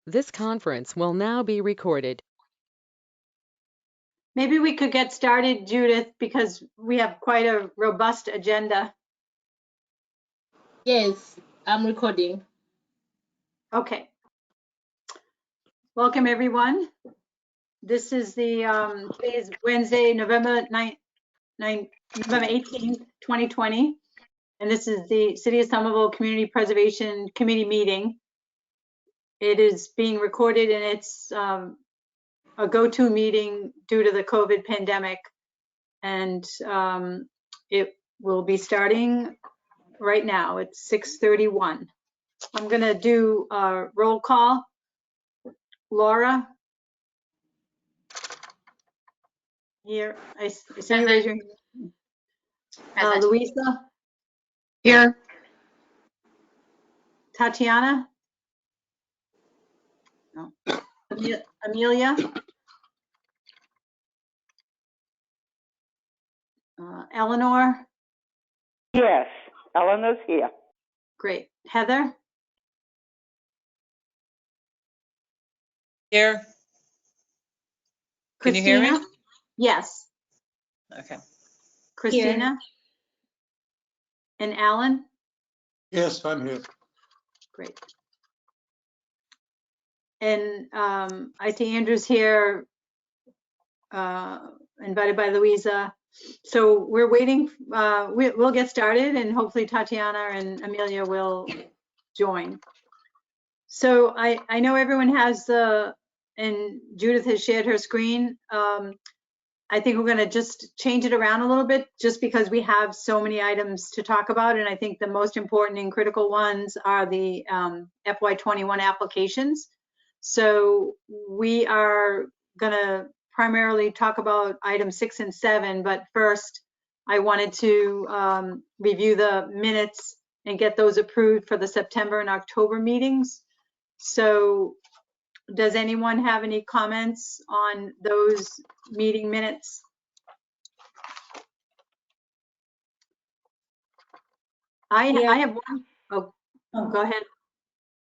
This conference will now be recorded. Maybe we could get started, Judith, because we have quite a robust agenda. Yes, I'm recording. Okay. Welcome, everyone. This is today is Wednesday, November 18th, 2020. And this is the City of Somerville Community Preservation Committee meeting. It is being recorded and it's a go-to meeting due to the COVID pandemic. And it will be starting right now. It's 6:31. I'm going to do a roll call. Laura? Here. I see you raise your hand. Louisa? Here. Tatiana? No. Amelia? Eleanor? Yes, Eleanor's here. Great. Heather? Here. Can you hear me? Yes. Okay. Christina? Here. And Alan? Yes, I'm here. Great. And I see Andrew's here, invited by Louisa. So we're waiting. We'll get started and hopefully Tatiana and Amelia will join. So I know everyone has and Judith has shared her screen. I think we're going to just change it around a little bit just because we have so many items to talk about. And I think the most important and critical ones are the FY21 applications. So we are going to primarily talk about items 6 and 7. But first, I wanted to review the minutes and get those approved for the September and October meetings. So does anyone have any comments on those meeting minutes? I have one. Oh, go ahead.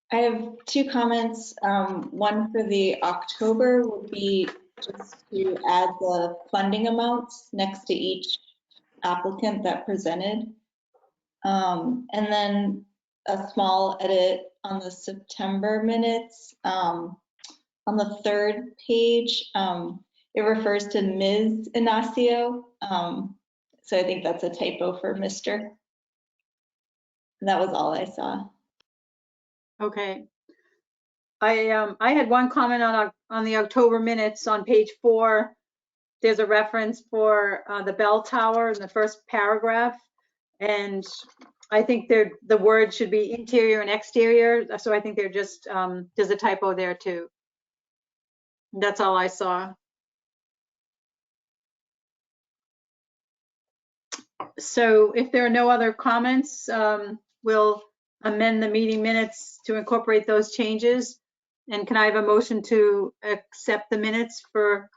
I have two comments. One for the October would be just to add the funding amounts next to each applicant that presented. And then a small edit on the September minutes. On the third page, it refers to Ms. Inacio. So I think that's a typo for Mr. And that was all I saw. Okay. I had one comment on the October minutes on page 4. There's a reference for the bell tower in the first paragraph. And I think the word should be interior and exterior. So I think they're just, there's a typo there too. That's all I saw. So if there are no other comments, we'll amend the meeting minutes to incorporate those changes. And can I have a motion to accept the minutes for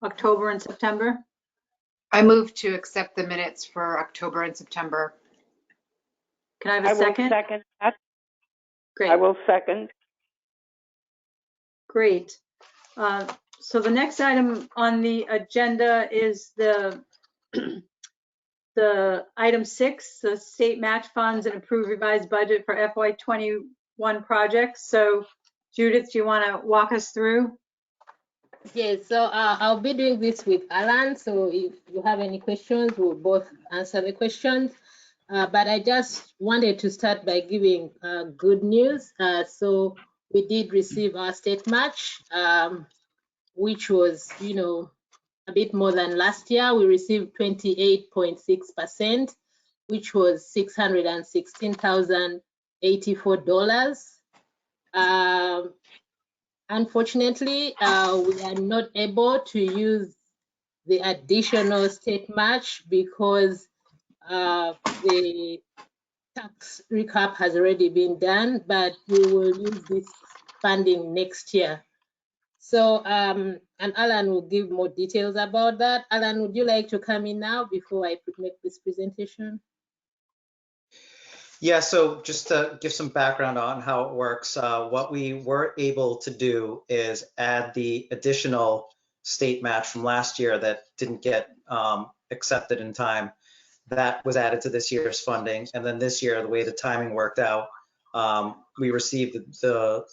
October and September? I move to accept the minutes for October and September. Can I have a second? I will second that. Great. I will second. Great. So the next item on the agenda is the item 6, the state match funds and approved revised budget for FY21 projects. So Judith, do you want to walk us through? Yes, so I'll be doing this with Alan. So if you have any questions, we'll both answer the questions. But I just wanted to start by giving good news. So we did receive our state match, which was, a bit more than last year. We received 28.6%, which was $616,084. Unfortunately, we are not able to use the additional state match because the tax recap has already been done, but we will use this funding next year. So, and Alan will give more details about that. Alan, would you like to come in now before I make this presentation? Yeah, so just to give some background on how it works, what we were able to do is add the additional state match from last year that didn't get accepted in time. That was added to this year's funding. And then this year, the way the timing worked out, we received the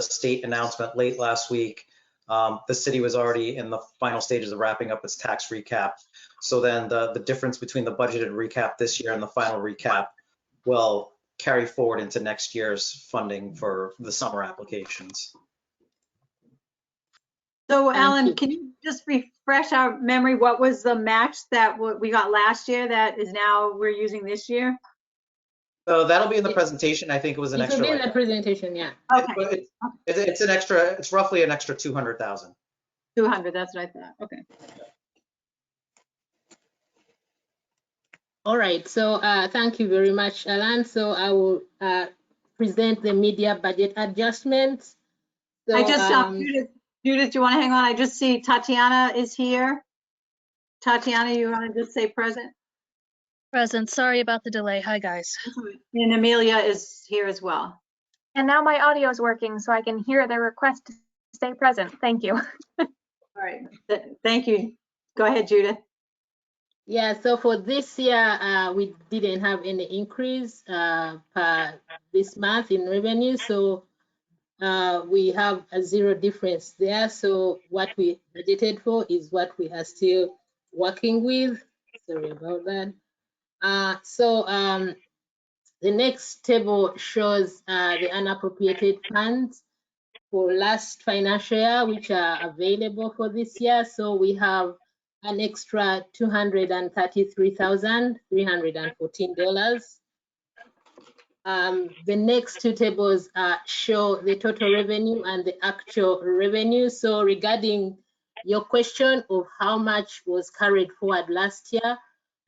state announcement late last week. The city was already in the final stages of wrapping up its tax recap. So then the difference between the budgeted recap this year and the final recap will carry forward into next year's funding for the summer applications. So Thank Alan, you. can you just refresh our memory? What was the match that we got last year that is now we're using this year? So that'll be in the presentation. I think it was an It will extra, be in like, the presentation, yeah. Okay, it's an extra, it's roughly an extra 200,000. 200, that's what I thought. Okay. All right, so thank you very much, Alan. So I will present the media budget adjustments. So, I just, Judith, do you want to hang on? I just see Tatiana is here. Tatiana, you want to just say present? Present. Sorry about the delay. Hi, guys. And Amelia is here as well. And now my audio is working, so I can hear the request to stay present. Thank you. All right, thank you. Go ahead, Judith. yeah, so for this year, we didn't have any increase per this month in revenue. So we have a zero difference there. So what we budgeted for is what we are still working with. Sorry about that. The next table shows the unappropriated funds for last financial year, which are available for this year. So we have an extra $233,314. The next two tables show the total revenue and the actual revenue. So regarding your question of how much was carried forward last year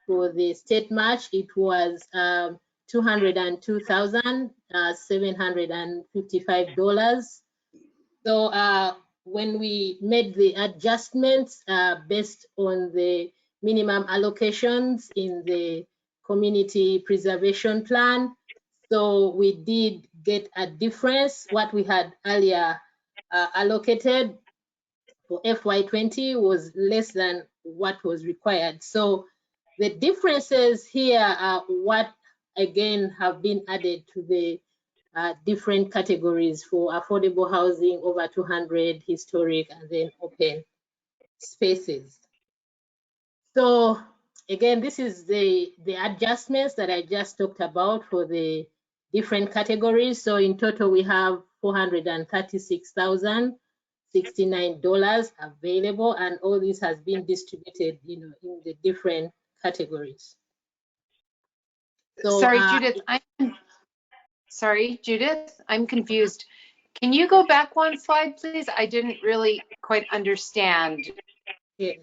for the state match, it was $202,755. So when we made the adjustments based on the minimum allocations in the community preservation plan, so we did get a difference. What we had earlier allocated for FY20 was less than what was required. So the differences here are what again have been added to the different categories for affordable housing, over 200, historic, and then open spaces. So again, this is the adjustments that I just talked about for the different categories. So in total, we have $436,069 available, and all this has been distributed, in the different categories. So, sorry, Judith, I'm confused. Can you go back one slide, please? I didn't really quite understand. yes.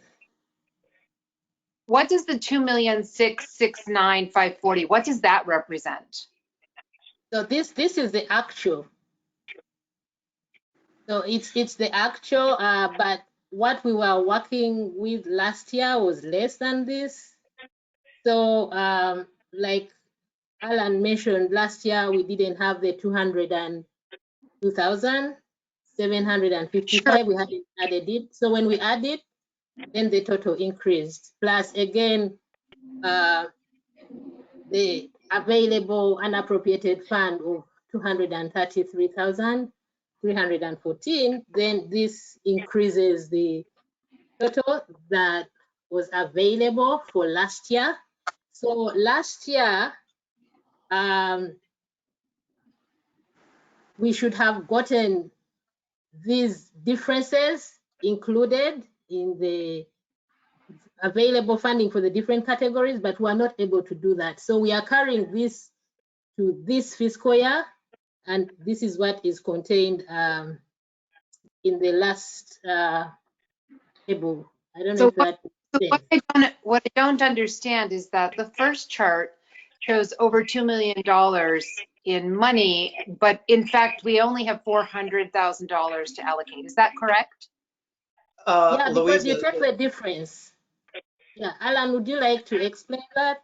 What does the 2,669,540, what does that represent? So this is the actual. So it's the actual, but what we were working with last year was less than this. So like Alan mentioned, last year we didn't have the 202,755. Sure. We hadn't added it. So when we add it, then the total increased. Plus again, the available unappropriated fund of 233,314, then this increases the total that was available for last year. So last year, we should have gotten these differences included in the available funding for the different categories, but we are not able to do that. So we are carrying this to this fiscal year, and this is what is contained in the last table. I don't know if that makes sense. What I don't understand is that the first chart shows over $2 million in money, but in fact, we only have $400,000 to allocate. Is that correct? Yeah, because Louise, you take the difference. Yeah, Alan, would you like to explain that?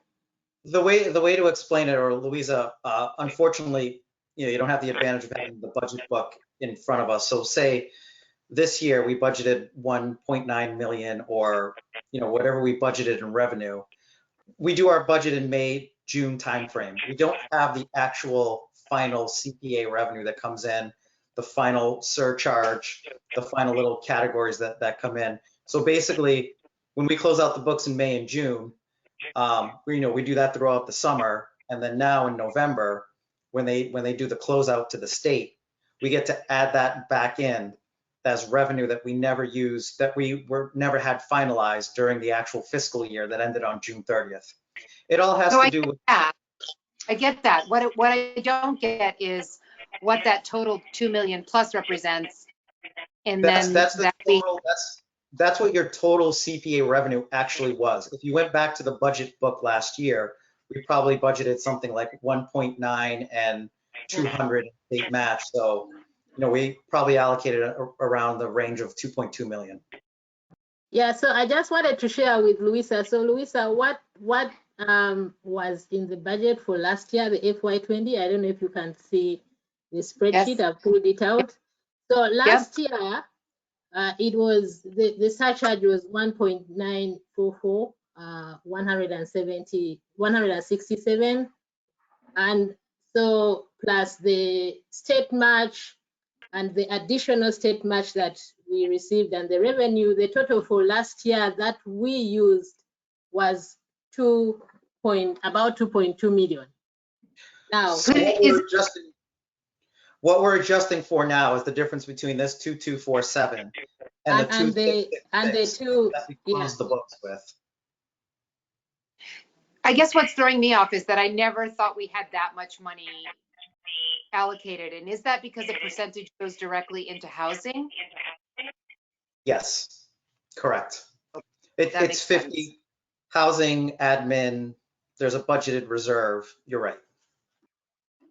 The way to explain it, or Louisa, unfortunately, you don't have the advantage of having the budget book in front of us. So say this year we budgeted 1.9 million, or whatever we budgeted in revenue. We do our budget in May, June timeframe. We don't have the actual final CPA revenue that comes in, the final surcharge, the final little categories that come in. So basically, when we close out the books in May and June, we do that throughout the summer, and then now in November, when they do the closeout to the state, we get to add that back in as revenue that we never used, that we never had finalized during the actual fiscal year that ended on June 30th. It all has to do with that. I get that. What I don't get is what that total 2 million plus represents, and that's then the total. That's what your total CPA revenue actually was. If you went back to the budget book last year, we probably budgeted something like 1.9 and 200 state match. So, we probably allocated around the range of 2.2 million. Yeah, so I just wanted to share with Louisa. So Louisa, what was in the budget for last year, the FY20? I don't know if you can see the spreadsheet. Yes. I've pulled it out. So last year, it was the surcharge was 1.944, 167, and so plus the state match and the additional state match that we received and the revenue, the total for last year that we used was about 2.2 million. Now, so what we're adjusting for now is the difference between this 2247 and the 2 that we closed the books with. I guess what's throwing me off is that I never thought we had that much money allocated. And is that because a percentage goes directly into housing? Yes, correct. It's 50 sense. Housing, admin, there's a budgeted reserve. You're right.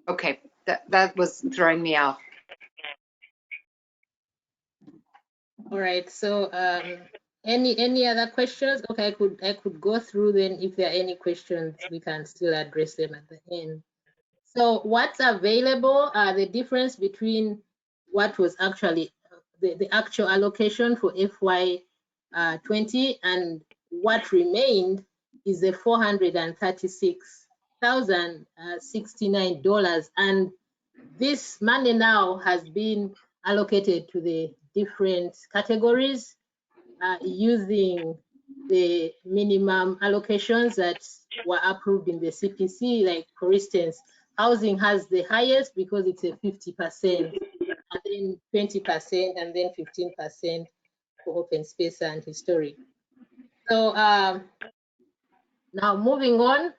Okay, that was throwing me off. All right, so any other questions? Okay, I could go through then. If there are any questions, we can still address them at the end. So what's available, the difference between what was actually the actual allocation for FY20 and what remained is the $436,069, and this money now has been allocated to the different categories using the minimum allocations that were approved in the CPC. Like, for instance, housing has the highest because it's a 50%, and then 20%, and then 15% for open space and historic. So now moving on,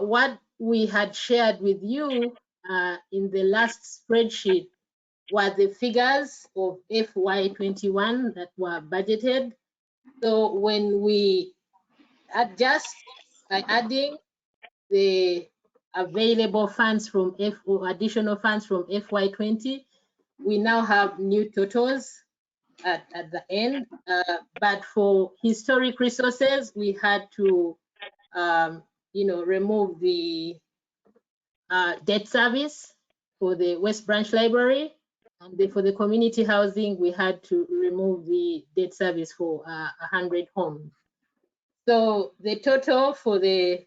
what we had shared with you in the last spreadsheet were the figures of FY21 that were budgeted. So when we adjust by adding the available funds from additional funds from FY20, we now have new totals at the end. But for historic resources, we had to remove the debt service for the West Branch Library, and for the community housing, we had to remove the debt service for 100 homes. So the total for the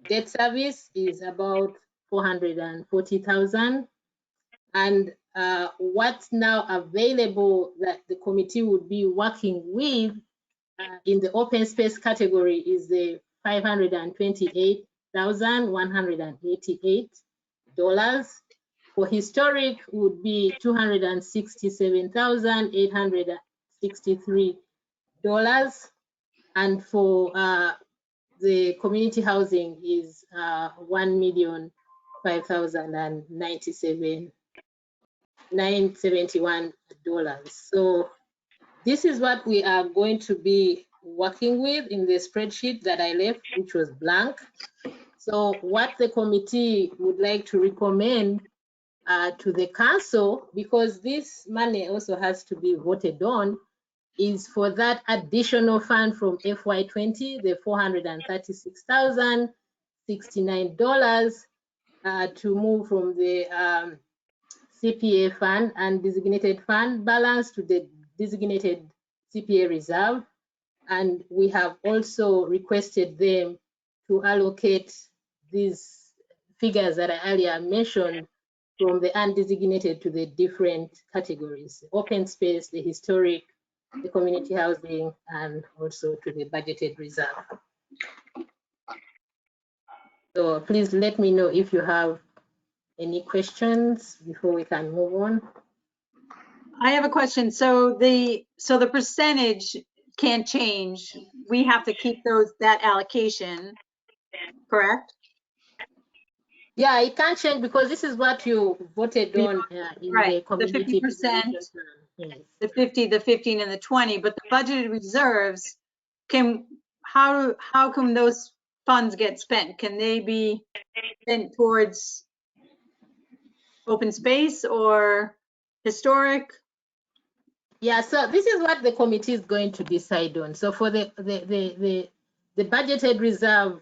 debt service is about 440,000. And what's now available that the committee would be working with in the open space category is the $528,188. For historic would be $267,863. And for the community housing is $1,005,971. So this is what we are going to be working with in the spreadsheet that I left, which was blank. So what the committee would like to recommend to the council, because this money also has to be voted on, is for that additional fund from FY20, the 436,000, $69 to move from the CPA fund and designated fund balance to the designated CPA reserve. And we have also requested them to allocate these figures that I earlier mentioned from the undesignated to the different categories: open space, the historic, the community housing, and also to the budgeted reserve. So please let me know if you have any questions before we can move on. I have a question. So the percentage can't change. We have to keep that allocation, correct? Yeah, it can change because this is what you voted on in Right, the community the 50%, preservation plan. Yes. the 50, the 15, and the 20, but the budgeted reserves how can those funds get spent? Can they be spent towards open space or historic? Yeah, so this is what the committee is going to decide on. So for the budgeted reserve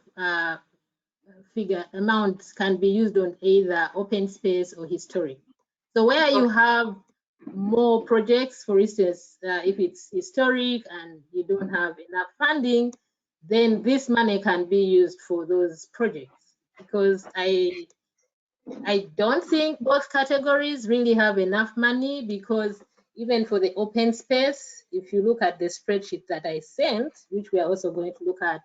figure amounts can be used on either open space or historic. So where you have more projects, for instance, if it's historic and you don't have enough funding, then this money can be used for those projects, because I don't think both categories really have enough money, because even for the open space, if you look at the spreadsheet that I sent, which we are also going to look at,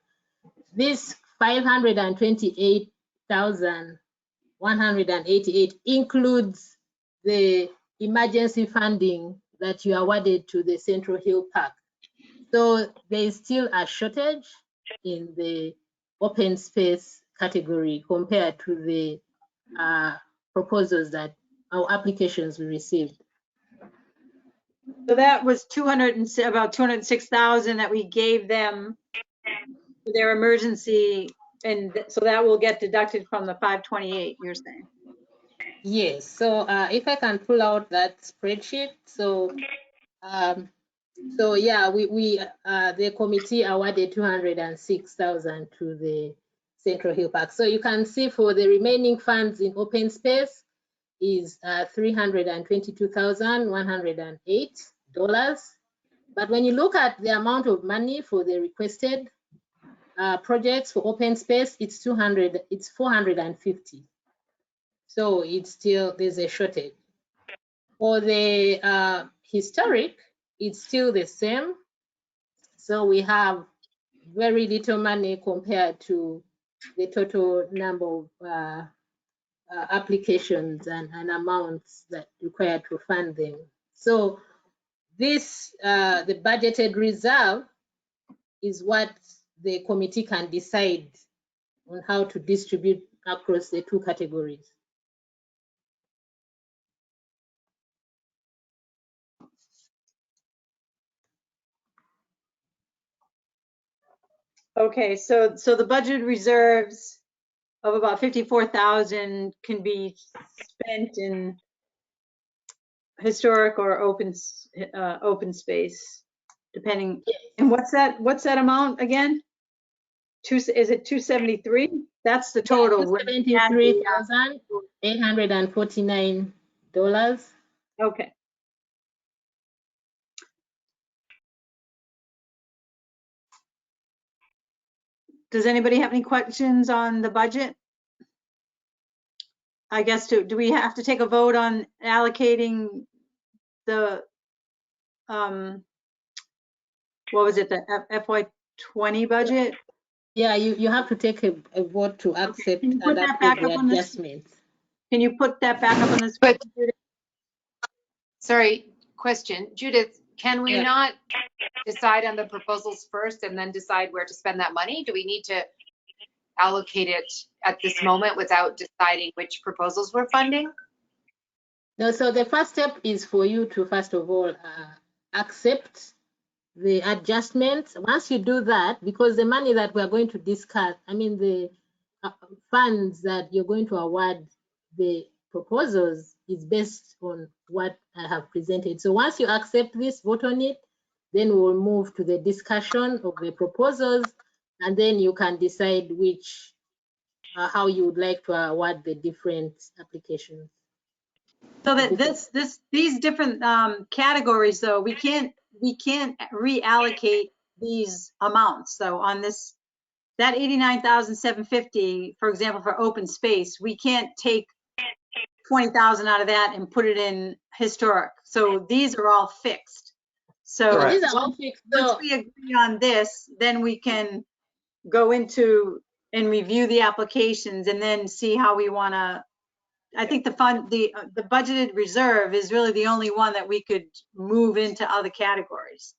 this 528,188 includes the emergency funding that you awarded to the Central Hill Park. So there is still a shortage in the open space category compared to the proposals that our applications we received. So that was about 206,000 that we gave them for their emergency, and so that will get deducted from the 528, you're saying? Yes, so if I can pull out that spreadsheet. So yeah, the committee awarded 206,000 to the Central Hill Park. So you can see for the remaining funds in open space is $322,108. But when you look at the amount of money for the requested projects for open space, it's 450. So it's still, there's a shortage. For the historic, it's still the same. So we have very little money compared to the total number of applications and amounts that required to fund them. So this, the budgeted reserve is what the committee can decide on how to distribute across the two categories. Okay, so the budget reserves of about 54,000 can be spent in historic or open space, depending. And what's that amount again? Is it 273? That's the total. $273,849. Okay. Does anybody have any questions on the budget? I guess, do we have to take a vote on allocating the, what was it, the FY20 budget? Yeah, you have to take a vote to accept and approve the adjustments. Can you put that back up on the But, sorry, question. Judith, can we not decide on the proposals first and then decide where to spend that money? Do we need to allocate it at this moment without deciding which proposals we're funding? No, so the first step is for you to, first of all, accept the adjustments. Once you do that, because the money that we're going to discuss, I mean the funds that you're going to award the proposals is based on what I have presented. So once you accept this, vote on it, then we'll move to the discussion of the proposals, and then you can decide which how you would like to award the different applications. So that these different categories, though, we can't reallocate these amounts. So on this, that 89,750, for example, for open space, we can't take 20,000 out of that and put it in historic. So these are all fixed. So Correct. These are all fixed. once So we agree on this, then we can go into and review the applications and then see how we want to. I think the budgeted reserve is really the only one that we could move into other categories.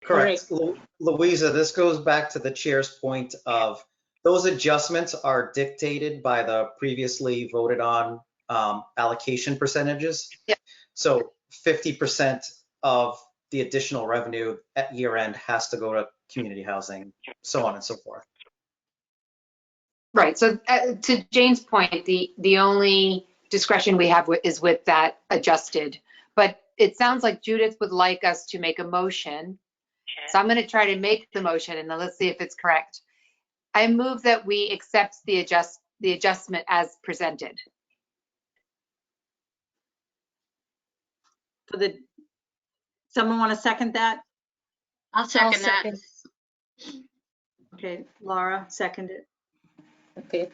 Correct. Louisa, this goes back to the chair's point of those adjustments are dictated by the previously voted on allocation percentages. Yep. So 50% of the additional revenue at year end has to go to community housing, so on and so forth. Right. So to Jane's point, the only discretion we have is with that adjusted. But it sounds like Judith would like us to make a motion. So I'm going to try to make the motion, and then let's see if it's correct. I move that we accept the adjustment as presented. Someone want to second that? I'll second that. Okay, Laura, second it. Okay,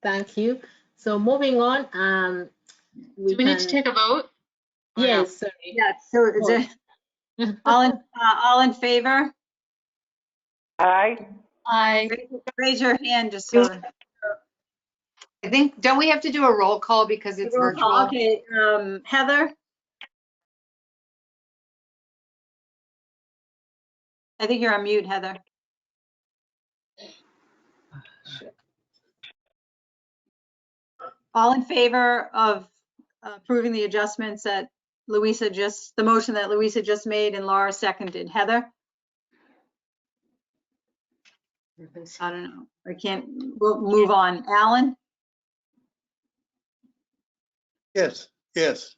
thank you. So moving on, Do we need to take a vote? Yes, sorry. Yeah, so is it all in favor? Aye. Aye. Raise your hand just so. I think, don't we have to do a roll call because it's virtual? Okay, Heather? I think you're on mute, Heather. All in favor of approving the adjustments that the motion that Louisa just made and Laura seconded. Heather? I don't know. We'll move on. Alan? Yes, yes.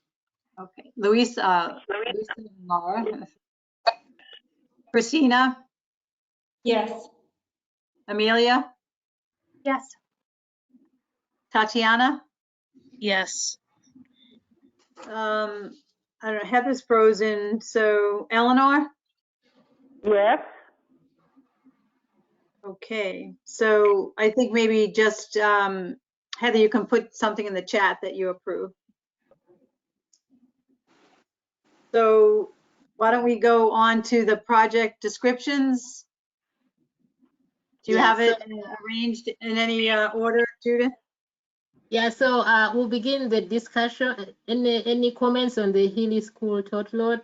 Okay. Louisa and Laura. Christina? Yes. Amelia? Yes. Tatiana? Yes. I don't know. Heather's frozen. So Eleanor? Yes. Okay. So I think maybe just Heather, you can put something in the chat that you approve. So why don't we go on to the project descriptions? Do you Yeah, have it arranged in any order, Judith? Yeah, so we'll begin the discussion. Any comments on the Healy School total load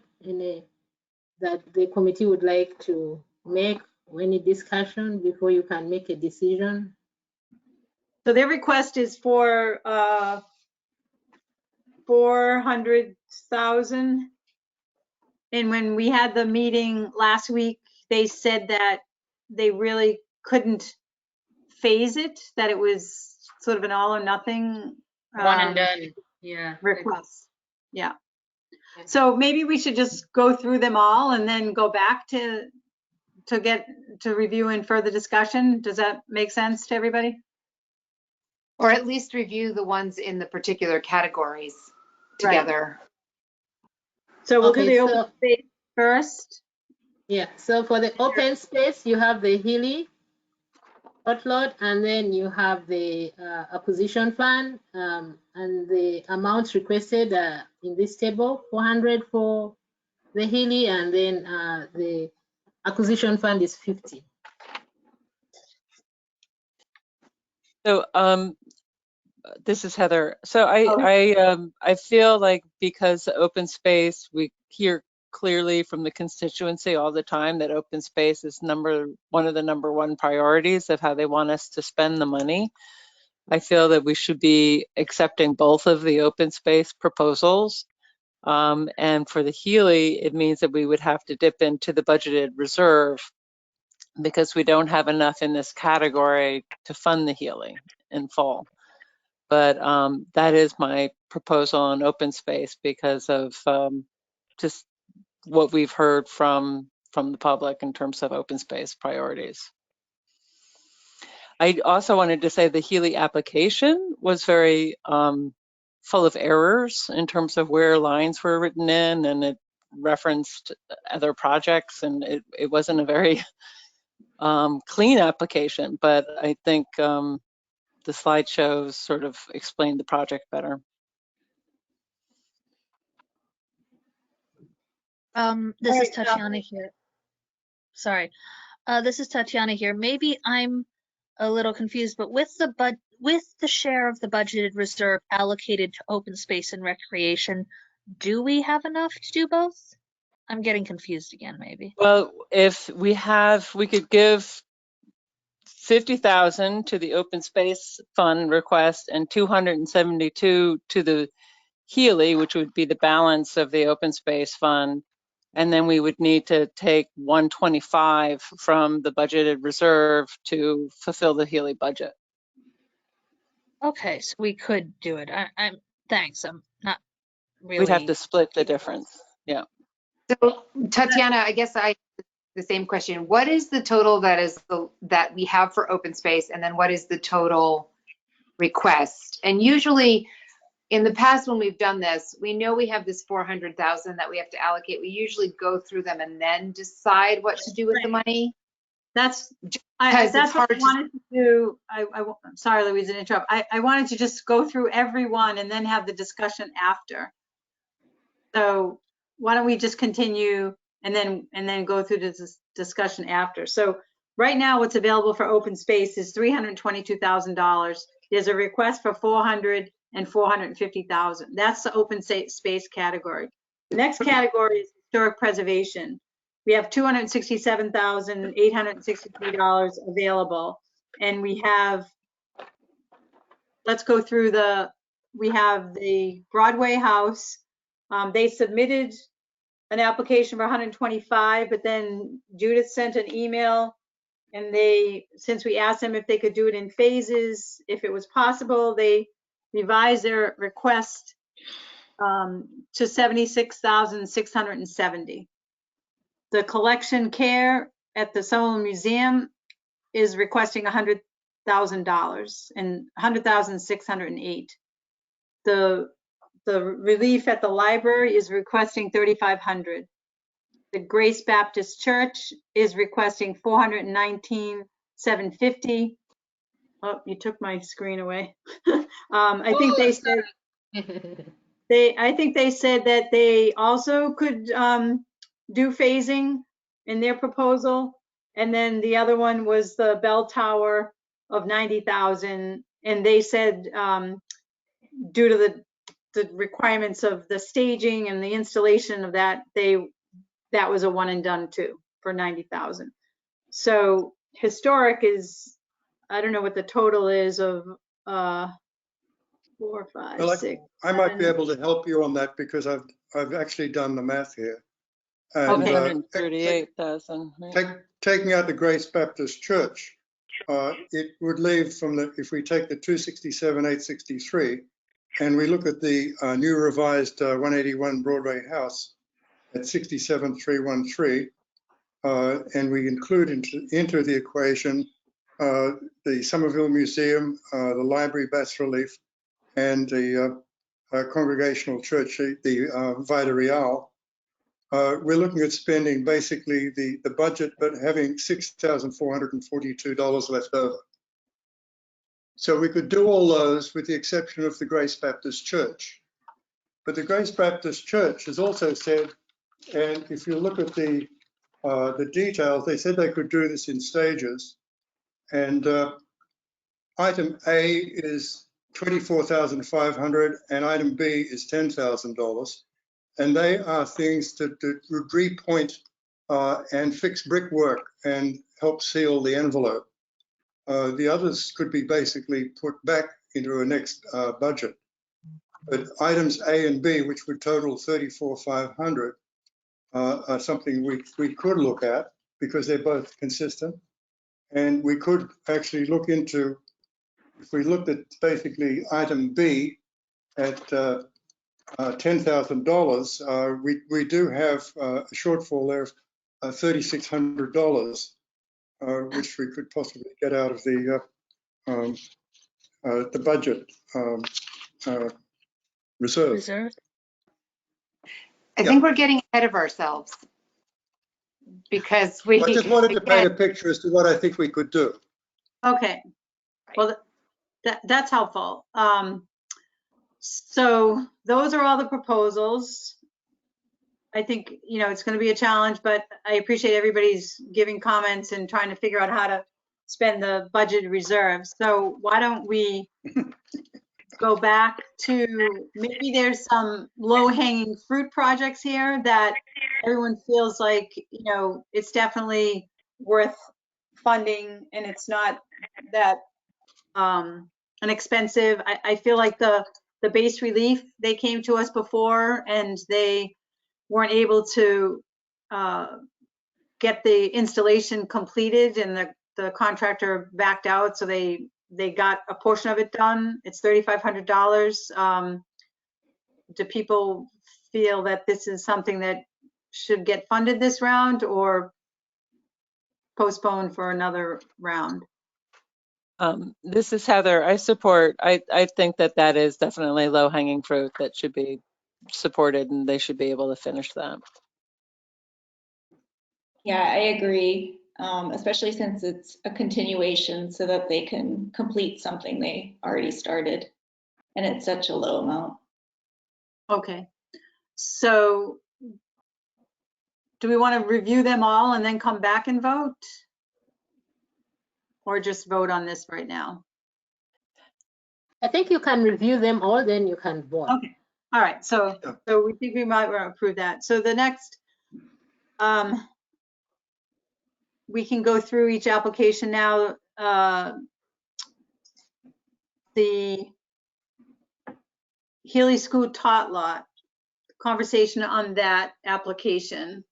that the committee would like to make, or any discussion before you can make a decision? So their request is for 400,000. And when we had the meeting last week, they said that they really couldn't phase it, that it was sort of an all or nothing One and done. Yeah. request. Yeah. So maybe we should just go through them all and then go back to review and further discussion. Does that make sense to everybody? Or at least review the ones in the particular categories together. So we'll do the open space first. Yeah, so for the open space, you have the Healy load, and then you have the acquisition plan, and the amounts requested in this table, 400 for the Healy, and then the acquisition fund is 50. So this is Heather. So I feel like because open space, we hear clearly from the constituency all the time that open space is one of the number one priorities of how they want us to spend the money. I feel that we should be accepting both of the open space proposals. And for the Healy, it means that we would have to dip into the budgeted reserve because we don't have enough in this category to fund the Healy in full. But that is my proposal on open space because of just what we've heard from the public in terms of open space priorities. I also wanted to say the Healy application was very full of errors in terms of where lines were written in, and it referenced other projects, and it wasn't a very clean application, but I think the slideshows sort of explained the project better. This is Tatiana here. Sorry. This is Tatiana here. Maybe I'm a little confused, but with the share of the budgeted reserve allocated to open space and recreation, do we have enough to do both? I'm getting confused again, maybe. Well, if we could give 50,000 to the open space fund request and 272 to the Healy, which would be the balance of the open space fund. And then we would need to take 125 from the budgeted reserve to fulfill the Healy budget. Okay, so we could do it. Thanks. I'm not really. We'd have to split the difference. Yeah. So Tatiana, I guess the same question. What is the total that we have for open space, and then what is the total request? And usually in the past when we've done this, we know we have this 400,000 that we have to allocate. We usually go through them and then decide what to do with the money. That's what I wanted to do. I'm sorry, Louise, to interrupt. I wanted to just go through every one and then have the discussion after. So why don't we just continue and then go through this discussion after. So right now what's available for open space is $322,000. There's a request for 400 and 450,000. That's the open space category. The next category is historic preservation. We have $267,863 available, and we have, let's go through we have the Broadway house. They submitted an application for 125, but then Judith sent an email, and since we asked them if they could do it in phases, if it was possible, they revised their request to $76,670. The collection care at the Summerlin Museum is requesting $100,000 and $100,608. The relief at the library is requesting $3,500. The Grace Baptist Church is requesting $419,750. Oh, you took my screen away. I think they said I think they said that they also could do phasing in their proposal. And then the other one was the bell tower of $90,000, and they said due to the requirements of the staging and the installation of that, that was a one and done too for $90,000. So historic is, I don't know what the total is of 4, 5, 6. I might be able to help you on that because I've actually done the math here. And, 738,000. Right? Taking out the Grace Baptist Church, it would leave if we take the 267,863 and we look at the new revised 181 Broadway house at 67,313, and we include into the equation the Somerville Museum, the library bas relief, and the Congregational Church, the Vida Real. We're looking at spending basically the budget, but having $6,442 left over. So we could do all those with the exception of the Grace Baptist Church. But the Grace Baptist Church has also said, and if you look at the details, they said they could do this in stages. And item A is $24,500 and item B is $10,000. And they are things to repoint and fix brickwork and help seal the envelope. The others could be basically put back into a next budget. But items A and B, which would total $34,500, are something we could look at because they're both consistent. And we could actually look into, if we looked at basically item B at $10,000, we do have a shortfall there of $3,600, which we could possibly get out of the the budget reserve. Reserve? I think we're getting ahead of ourselves because we. I just wanted to paint a again, picture as to what I think we could do. Okay, well, that's helpful. So those are all the proposals. I think, you know, it's going to be a challenge, but I appreciate everybody's giving comments and trying to figure out how to spend the budget reserves. So why don't we go back to, maybe there's some low-hanging fruit projects here that everyone feels like, you know, it's definitely worth funding and it's not that inexpensive. I feel like the base relief, they came to us before and they weren't able to get the installation completed and the contractor backed out, so they got a portion of it done. It's $3,500. Do people feel that this is something that should get funded this round or postponed for another round? This is Heather. I think that is definitely low hanging fruit that should be supported and they should be able to finish that. Yeah, I agree, especially since it's a continuation so that they can complete something they already started. And it's such a low amount. Okay, so do we want to review them all and then come back and vote? Or just vote on this right now? I think you can review them all, then you can vote. Okay, all right, so we think we might want to approve that. So the next, we can go through each application now. The Healy School tot lot, conversation on that application.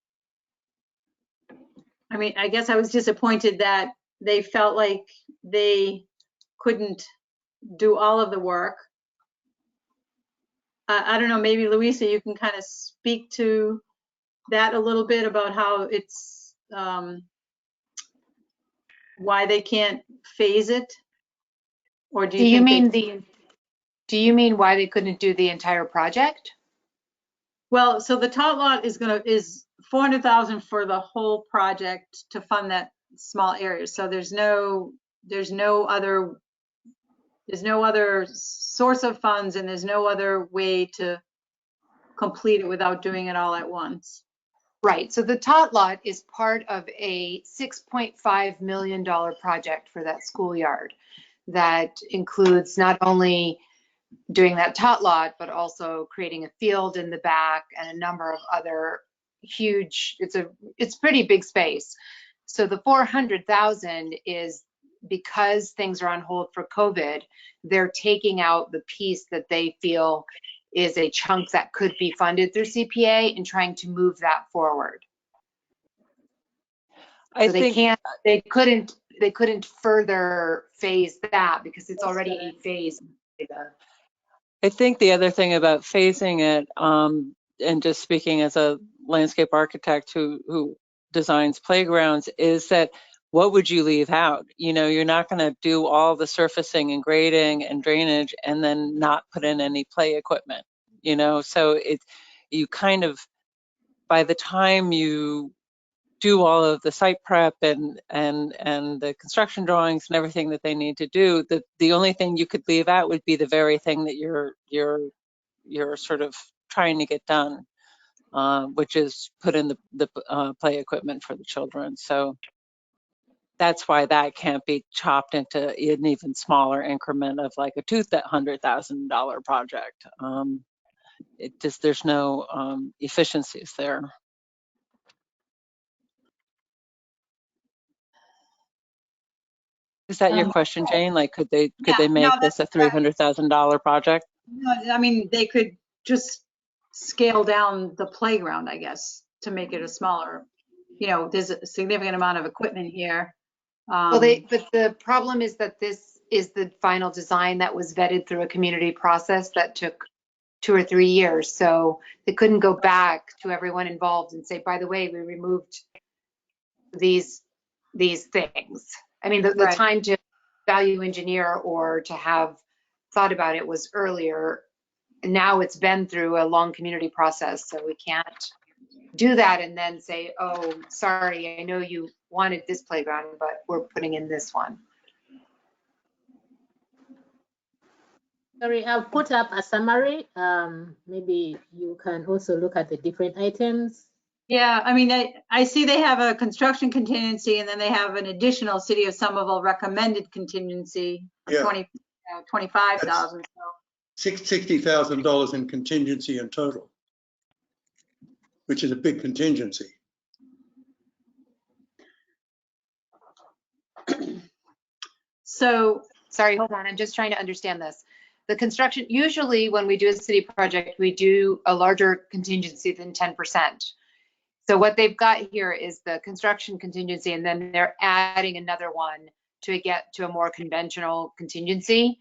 I mean, I guess I was disappointed that they felt like they couldn't do all of the work. I don't know, maybe Louisa, you can kind of speak to that a little bit about how it's, why they can't phase it? Or do you think do you mean why they couldn't do the entire project? Well, so the tot lot is $400,000 for the whole project to fund that small area. So there's no other source of funds and there's no other way to complete it without doing it all at once. Right, so the tot lot is part of a $6.5 million project for that schoolyard that includes not only doing that tot lot, but also creating a field in the back and a number of other huge, it's pretty big space. So the 400,000 is because things are on hold for COVID, they're taking out the piece that they feel is a chunk that could be funded through CPA and trying to move that forward. So they couldn't further phase that because it's already a phase. I think the other thing about phasing it, and just speaking as a landscape architect who designs playgrounds, is that what would you leave out? You know, you're not going to do all the surfacing and grading and drainage and then not put in any play equipment, you know? So you kind of, by the time you do all of the site prep and the construction drawings and everything that they need to do, the only thing you could leave out would be the very thing that you're sort of trying to get done, which is put in the play equipment for the children. So that's why that can't be chopped into an even smaller increment of like a $200,000 project. There's no efficiencies there. Is that your question, Jane? Like, could they make this a $300,000 project? No, I mean, they could just scale down the playground, I guess, to make it a smaller, you know, there's a significant amount of equipment here. Well, but the problem is that this is the final design that was vetted through a community process that took 2 or 3 years. So they couldn't go back to everyone involved and say, by the way, we removed these things. I mean, the time to value engineer or to have thought about it was earlier. Now it's been through a long community process, so we can't do that and then say, oh, sorry, I know you wanted this playground, but we're putting in this one. Sorry, I've put up a summary. Maybe you can also look at the different items. Yeah, I mean, I see they have a construction contingency and then they have an additional City of Somerville recommended contingency of Yeah. 25,000. So $60,000 in contingency in total, which is a big contingency. So Sorry, hold on, I'm just trying to understand this. The construction, usually when we do a city project, we do a larger contingency than 10%. So what they've got here is the construction contingency, and then they're adding another one to get to a more conventional contingency.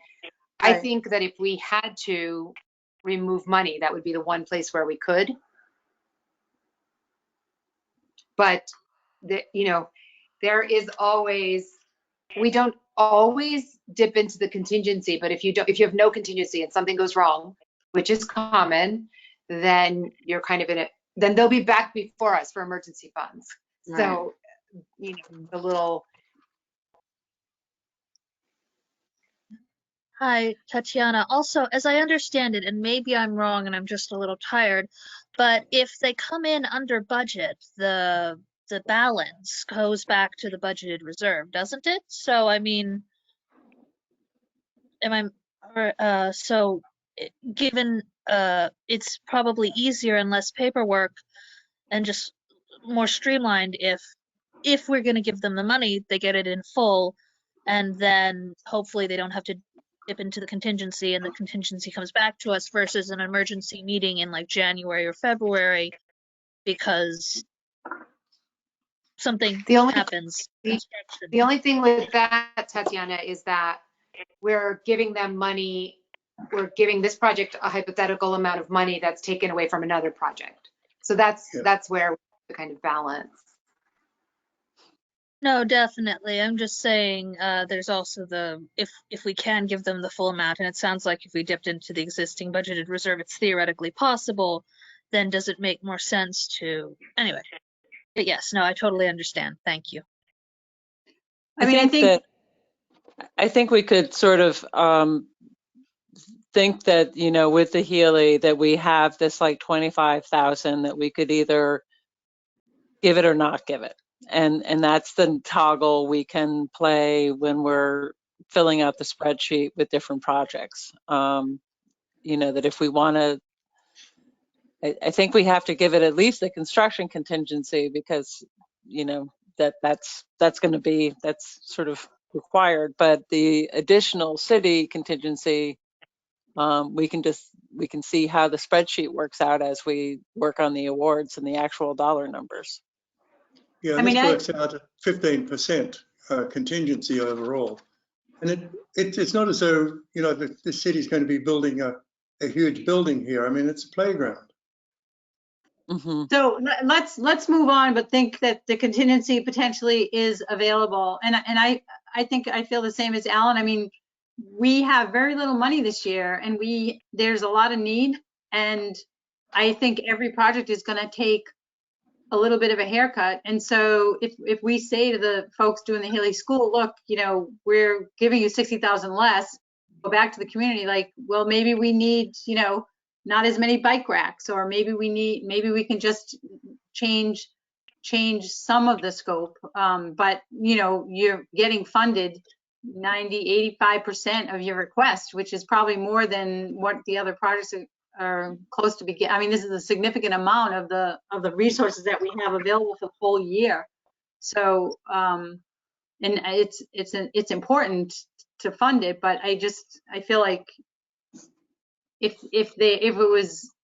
I think that if we had to remove money, that would be the one place where we could. But there is always, we don't always dip into the contingency, but if you have no contingency and something goes wrong, which is common, then you're kind of in it. Then they'll be back before us for emergency funds. Right. So, a little. Hi, Tatiana. Also, as I understand it, and maybe I'm wrong and I'm just a little tired, but if they come in under budget, the balance goes back to the budgeted reserve, doesn't it? So, I mean, given it's probably easier and less paperwork and just more streamlined if we're going to give them the money, they get it in full, and then hopefully they don't have to dip into the contingency and the contingency comes back to us versus an emergency meeting in like January or February because something happens. The only thing with that, Tatiana, is that we're giving them money. We're giving this project a hypothetical amount of money that's taken away from another project. So that's where the kind of balance. No, definitely. I'm just saying there's also if we can give them the full amount, and it sounds like if we dipped into the existing budgeted reserve, it's theoretically possible, then does it make more sense to, anyway. But yes, no, I totally understand. Thank you. I think we could sort of think that, with the Healy, that we have this like 25,000 that we could either give it or not give it. And that's the toggle we can play when we're filling out the spreadsheet with different projects. That if we want to, I think we have to give it at least a construction contingency because, that's going to be, that's sort of required. But the additional city contingency, we can see how the spreadsheet works out as we work on the awards and the actual dollar numbers. Yeah, this works out at 15% contingency overall. And it's not as though, the city's going to be building a huge building here. I mean, it's a playground. Mm-hmm. So let's move on, but think that the contingency potentially is available. And I think I feel the same as Alan. I mean, we have very little money this year and there's a lot of need. And I think every project is going to take a little bit of a haircut. And so if we say to the folks doing the Healy School, look, we're giving you 60,000 less, go back to the community, like, well, maybe we need, not as many bike racks, or maybe we can just change some of the scope. But you're getting funded 90, 85% of your request, which is probably more than what the other projects are close to begin. I mean, this is a significant amount of the resources that we have available for the whole year. So, and it's important to fund it, but I feel like if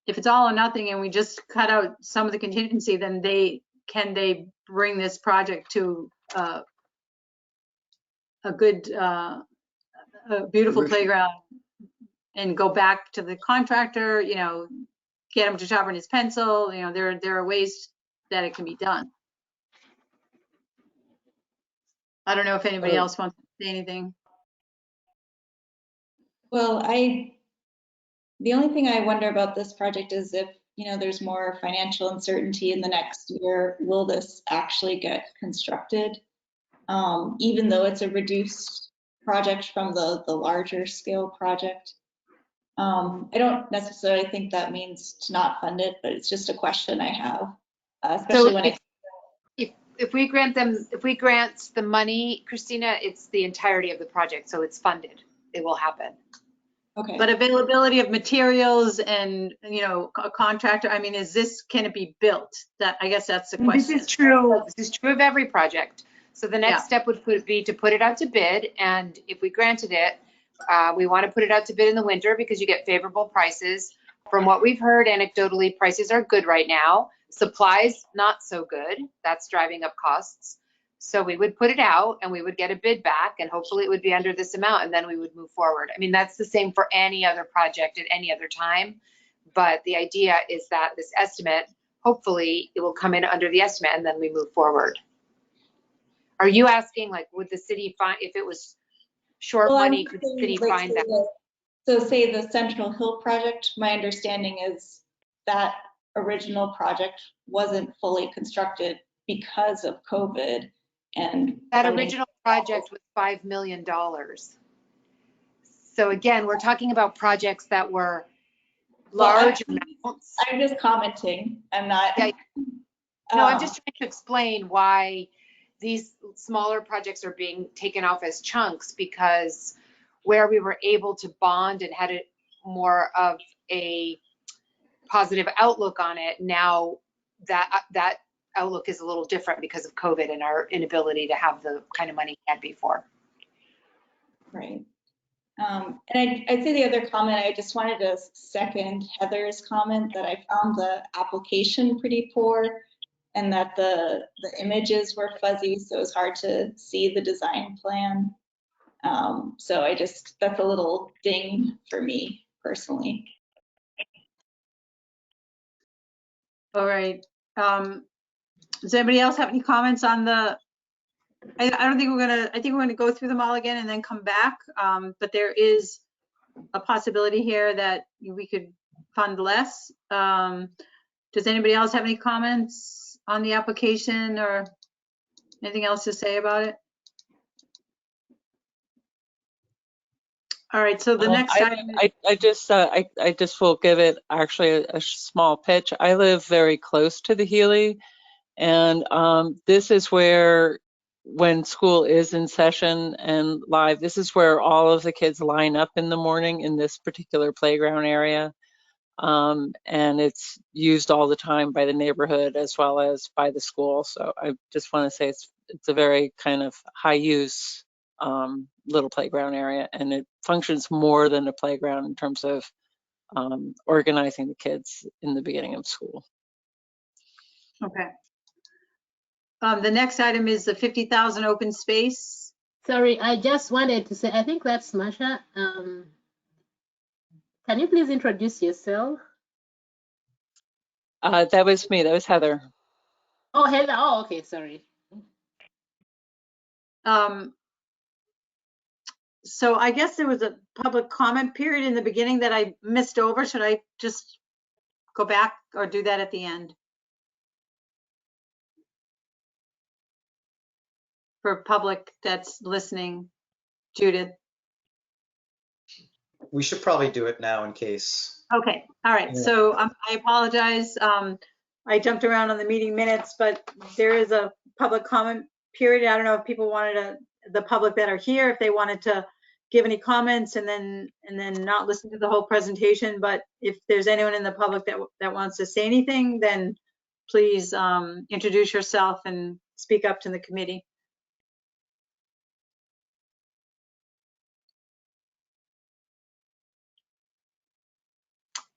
it's all or nothing and we just cut out some of the contingency, then they bring this project to a good, a beautiful playground and go back to the contractor, get him to sharpen his pencil. There are ways that it can be done. I don't know if anybody else wants to say anything. Well, the only thing I wonder about this project is if, there's more financial uncertainty in the next year, will this actually get constructed? Even though it's a reduced project from the larger scale project. I don't necessarily think that means to not fund it, but it's just a question I have, especially when If we grant the money, Christina, it's the entirety of the project, so it's funded. It will happen. Okay. But availability of materials and, a contractor, I mean, can it be built? I guess that's the question. This is true of every project. So the next Yeah. step would be to put it out to bid. And if we granted it, we want to put it out to bid in the winter because you get favorable prices. From what we've heard anecdotally, prices are good right now. Supplies, not so good. That's driving up costs. So we would put it out and we would get a bid back and hopefully it would be under this amount and then we would move forward. I mean, that's the same for any other project at any other time. But the idea is that this estimate, hopefully it will come in under the estimate and then we move forward. Are you asking, like, would the city find, if it was short money, could the city find that? So say the Central Hill project, my understanding is that original project wasn't fully constructed because of COVID. And that original project was $5 million. So again, we're talking about projects that were large amounts. I'm just commenting. I'm not. Yeah. No, I'm just trying to explain why these smaller projects are being taken off as chunks, because where we were able to bond and had more of a positive outlook on it, now that outlook is a little different because of COVID and our inability to have the kind of money we had before. Right. And I'd say the other comment, I just wanted to second Heather's comment that I found the application pretty poor and that the images were fuzzy, so it was hard to see the design plan. So that's a little ding for me personally. All right. Does anybody else have any comments on I don't think I think we're gonna go through them all again and then come back. But there is a possibility here that we could fund less. Does anybody else have any comments on the application or anything else to say about it? All right, so the next item. I just will give it actually a small pitch. I live very close to the Healy, and this is where, when school is in session and live, this is where all of the kids line up in the morning in this particular playground area. And it's used all the time by the neighborhood as well as by the school. So I just want to say it's a very kind of high use little playground area, and it functions more than a playground in terms of organizing the kids in the beginning of school. Okay. The next item is the 50,000 open space. Sorry, I just wanted to say, I think that's Masha. Can you please introduce yourself? That was me. That was Heather. Oh, Heather. Oh, okay. Sorry. So I guess there was a public comment period in the beginning that I missed over. Should I just go back or do that at the end? For public that's listening, Judith. We should probably do it now in case. Okay, all right. Yeah. So I apologize. I jumped around on the meeting minutes, but there is a public comment period. I don't know if people wanted the public that are here, if they wanted to give any comments and then not listen to the whole presentation. But if there's anyone in the public that wants to say anything, then please introduce yourself and speak up to the committee.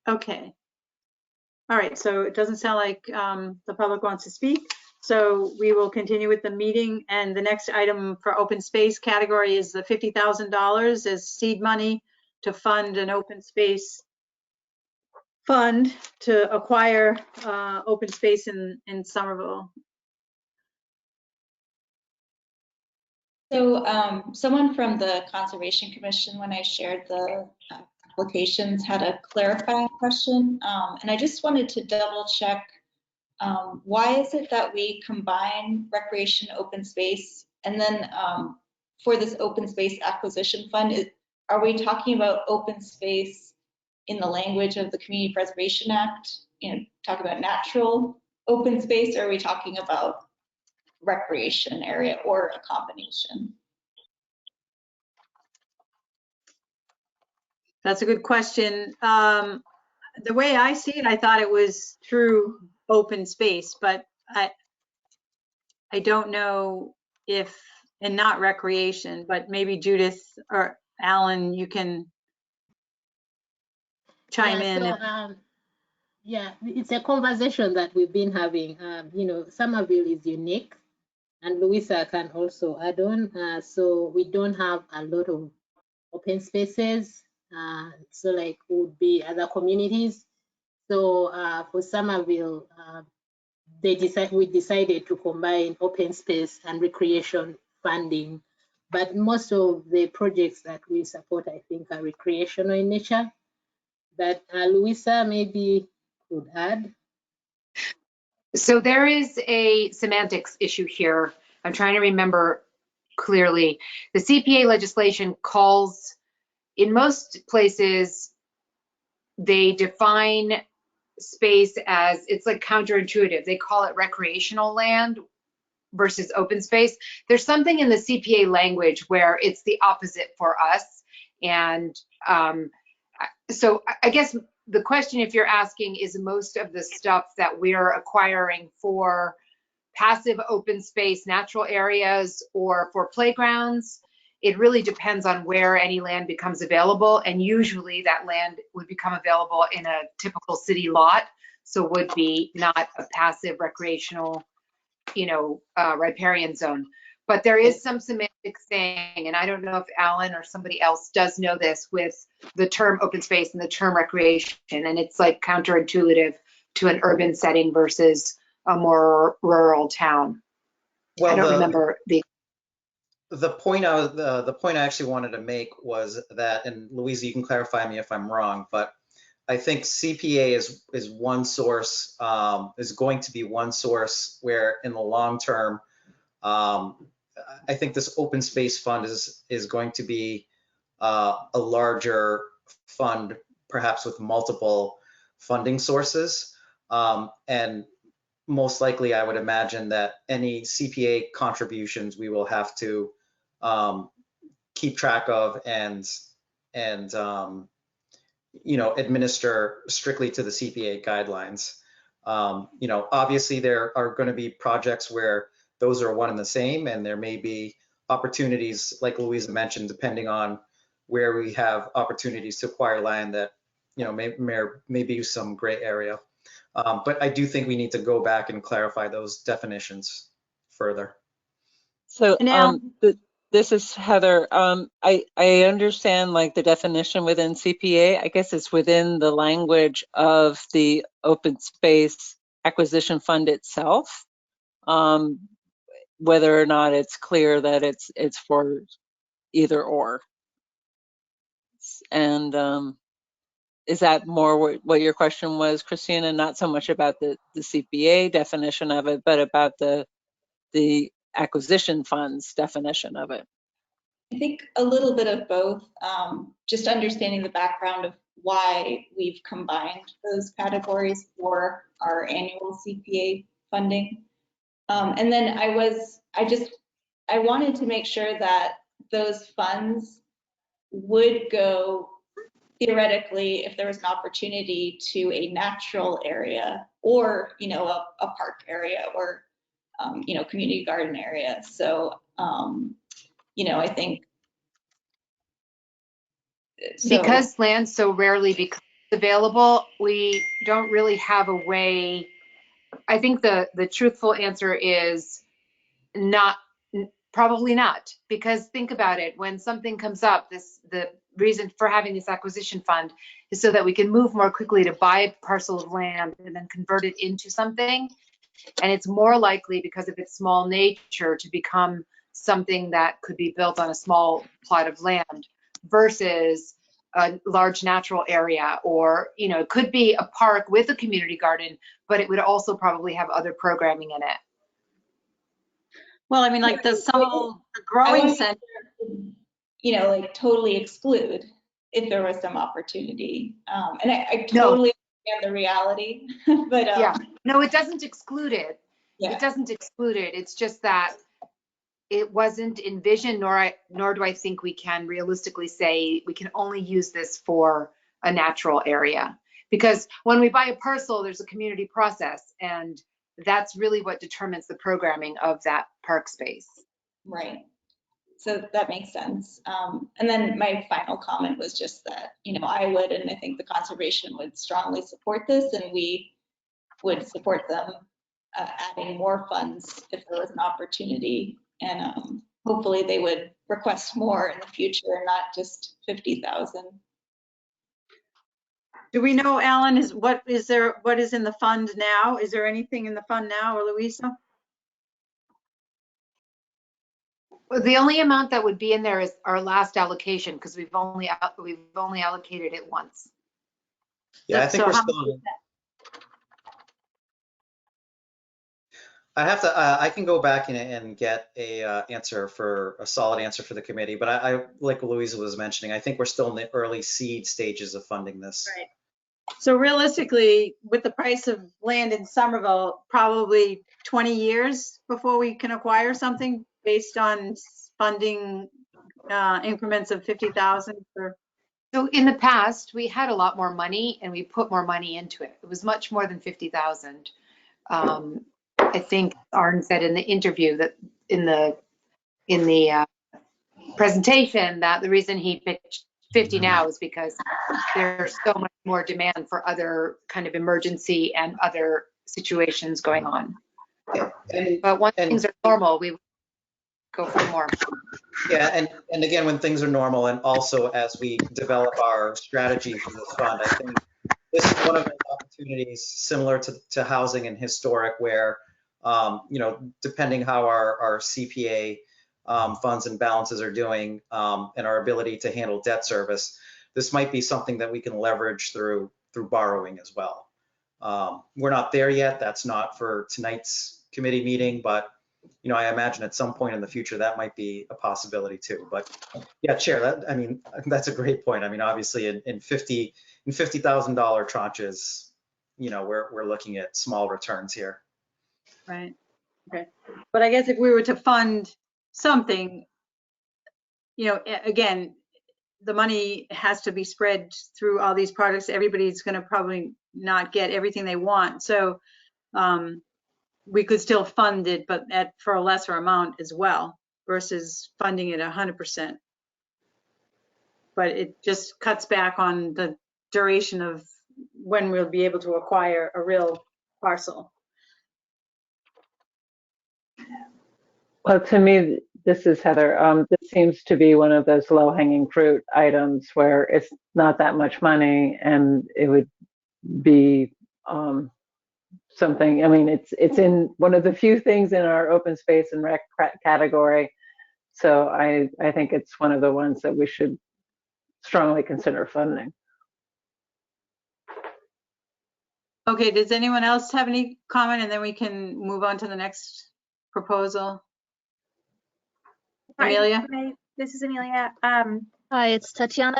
Okay. All right, so it doesn't sound like the public wants to speak. So we will continue with the meeting, and the next item for open space category is the $50,000 as seed money to fund an open space fund to acquire open space in Somerville. So someone from the Conservation Commission, when I shared the applications, had a clarifying question. And I just wanted to double check, why is it that we combine recreation, open space? And then for this open space acquisition fund, are we talking about open space in the language of the Community Preservation Act, talk about natural open space, or are we talking about recreation area or a combination? That's a good question. The way I see it, I thought it was through open space, but I don't know if, and not recreation, but maybe Judith or Alan, you can chime Yeah, in. so yeah, it's a conversation that we've been having. Somerville is unique, and Louisa can also add on. So we don't have a lot of open spaces. So like would be other communities. So for Somerville, we decided to combine open space and recreation funding. But most of the projects that we support, I think, are recreational in nature. That Louisa maybe could add. So there is a semantics issue here. I'm trying to remember clearly. The CPA legislation calls, in most places, they define space as, it's like counterintuitive. They call it recreational land versus open space. There's something in the CPA language where it's the opposite for us. And so I guess the question, if you're asking, is most of the stuff that we're acquiring for passive open space natural areas or for playgrounds? It really depends on where any land becomes available, and usually that land would become available in a typical city lot, so would be not a passive recreational, riparian zone. But there is some semantic thing, and I don't know if Alan or somebody else does know this, with the term open space and the term recreation, and it's like counterintuitive to an urban setting versus a more rural town. Well, I don't remember the point I actually wanted to make was that, and Louisa, you can clarify me if I'm wrong, but I think CPA is one source, is going to be one source where in the long term, I think this open space fund is going to be a larger fund, perhaps with multiple funding sources. And most likely, I would imagine that any CPA contributions we will have to keep track of and administer strictly to the CPA guidelines. Obviously there are going to be projects where those are one and the same, and there may be opportunities, like Louisa mentioned, depending on where we have opportunities to acquire land that, may be some gray area. But I do think we need to go back and clarify those definitions further. So Now, this is Heather. I understand like the definition within CPA. I guess it's within the language of the open space acquisition fund itself. Whether or not it's clear that it's for either or. And is that more what your question was, Christina? Not so much about the CPA definition of it, but about the acquisition fund's definition of it. I think a little bit of both, just understanding the background of why we've combined those categories for our annual CPA funding. And then I wanted to make sure that those funds would go theoretically, if there was an opportunity, to a natural area or, a park area or, community garden area. So, I think because land so rarely becomes available, we don't really have a way. I think the truthful answer is not, probably not, because think about it, when something comes up, the reason for having this acquisition fund is so that we can move more quickly to buy a parcel of land and then convert it into something. And it's more likely, because of its small nature, to become something that could be built on a small plot of land versus a large natural area, or, you know, it could be a park with a community garden, but it would also probably have other programming in it. Well, I mean, like the Summerville Growing Center. You know, like totally exclude if there was some opportunity. And I totally understand the reality, but Yeah, no, it doesn't exclude it. yeah. It doesn't exclude it. It's just that it wasn't envisioned, nor do I think we can realistically say we can only use this for a natural area. Because when we buy a parcel, there's a community process, and that's really what determines the programming of that park space. Right. So that makes sense. And then my final comment was just that, you know, I would, and I think the conservation would strongly support this, and we would support them adding more funds if there was an opportunity. And hopefully they would request more in the future, not just 50,000. Do we know, Alan, what is in the fund now? Is there anything in the fund now, or Louisa? Well, the only amount that would be in there is our last allocation, because we've only allocated it once. Yeah, I think So we're how still. much is that? I have to. I can go back and get a solid answer for the committee. But I like Louisa was mentioning, I think we're still in the early seed stages of funding this. Right. So realistically, with the price of land in Somerville, probably 20 years before we can acquire something based on funding increments of 50,000 for. So in the past, we had a lot more money and we put more money into it. It was much more than 50,000. I think Arn said in the interview that in the presentation that the reason he picked 50 now is because there's so much more demand for other kind of emergency and other situations going on. But once things are normal, we go for more. Yeah, and again, when things are normal, and also as we develop our strategy for this fund, I think this is one of those opportunities similar to housing and historic, where you know, depending how our CPA funds and balances are doing, and our ability to handle debt service, this might be something that we can leverage through borrowing as well. We're not there yet. That's not for tonight's committee meeting, but you know, I imagine at some point in the future that might be a possibility too. But yeah, Chair, I mean, that's a great point. I mean, obviously in $50,000 tranches, you know, we're looking at small returns here. Right. Okay. But I guess if we were to fund something, you know, again, the money has to be spread through all these projects. Everybody's going to probably not get everything they want. So we could still fund it, but for a lesser amount as well, versus funding it 100%. But it just cuts back on the duration of when we'll be able to acquire a real parcel. Well, to me, this is Heather. This seems to be one of those low-hanging fruit items where it's not that much money, and it would be something. I mean, it's in one of the few things in our open space and rec category. So I think it's one of the ones that we should strongly consider funding. Okay, does anyone else have any comment, and then we can move on to the next proposal? Amelia? Hi, this is Amelia. Hi, it's Tatiana.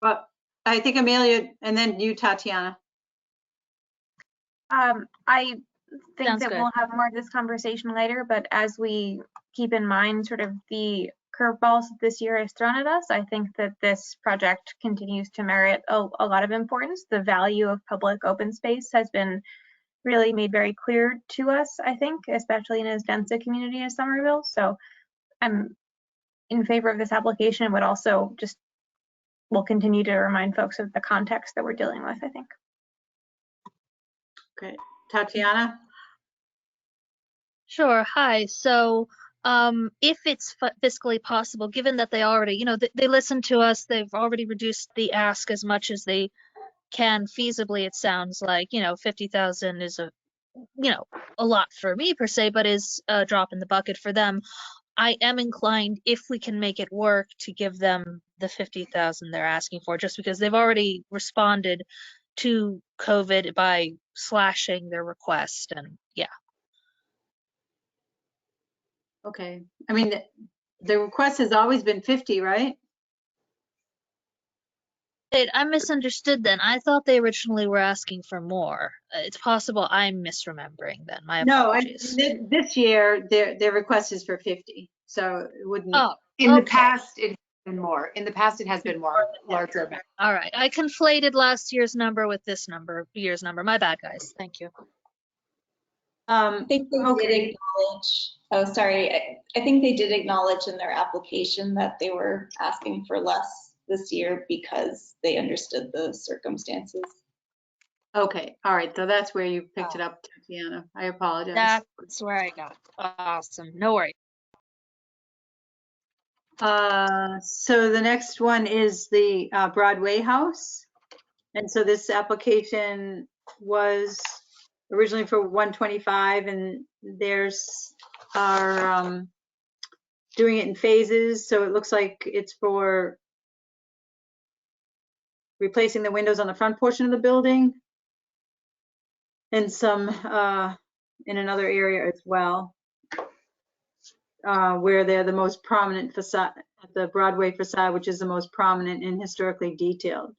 Well, I think Amelia, and then you, Tatiana. I think Sounds that good. we'll have more of this conversation later, but as we keep in mind sort of the curveballs that this year has thrown at us, I think that this project continues to merit a lot of importance. The value of public open space has been really made very clear to us, I think, especially in as dense a community as Somerville. So I'm in favor of this application, but also just will continue to remind folks of the context that we're dealing with, I think. Okay, Tatiana? Sure. Hi. So if it's fiscally possible, given that they already, you know, they listened to us, they've already reduced the ask as much as they can feasibly. It sounds like, you know, 50,000 is a lot for me per se, but is a drop in the bucket for them. I am inclined, if we can make it work, to give them the 50,000 they're asking for, just because they've already responded to COVID by slashing their request, and yeah. Okay. I mean, the request has always been 50, right? Wait, I misunderstood then. I thought they originally were asking for more. It's possible I'm misremembering then. My No, apologies. this year, their request is for 50, so it wouldn't. Oh, In the okay. past, it has been more. In the past, it has been more, larger amount. All right. I conflated last year's number with this year's number. My bad, guys. Thank you. I think they did Okay. acknowledge, oh, sorry. I think they did acknowledge in their application that they were asking for less this year because they understood the circumstances. Okay, all right, so that's where you picked it up, Tatiana. I apologize. That's where I got it. Awesome. No worries. So the next one is the Broadway House. And so this application was originally for 125, and there's are doing it in phases. So it looks like it's for replacing the windows on the front portion of the building and some in another area as well, where they're the most prominent facade, the Broadway facade, which is the most prominent and historically detailed.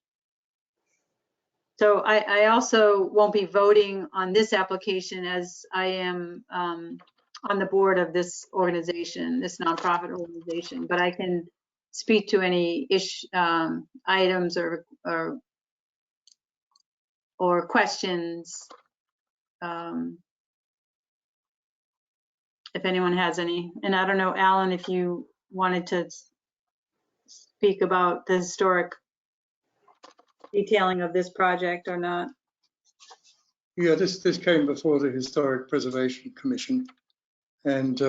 So I also won't be voting on this application, as I am on the board of this organization, this nonprofit organization, but I can speak to any items or questions if anyone has any. And I don't know, Alan, if you wanted to speak about the historic detailing of this project or not. Yeah, this came before the Historic Preservation Commission, and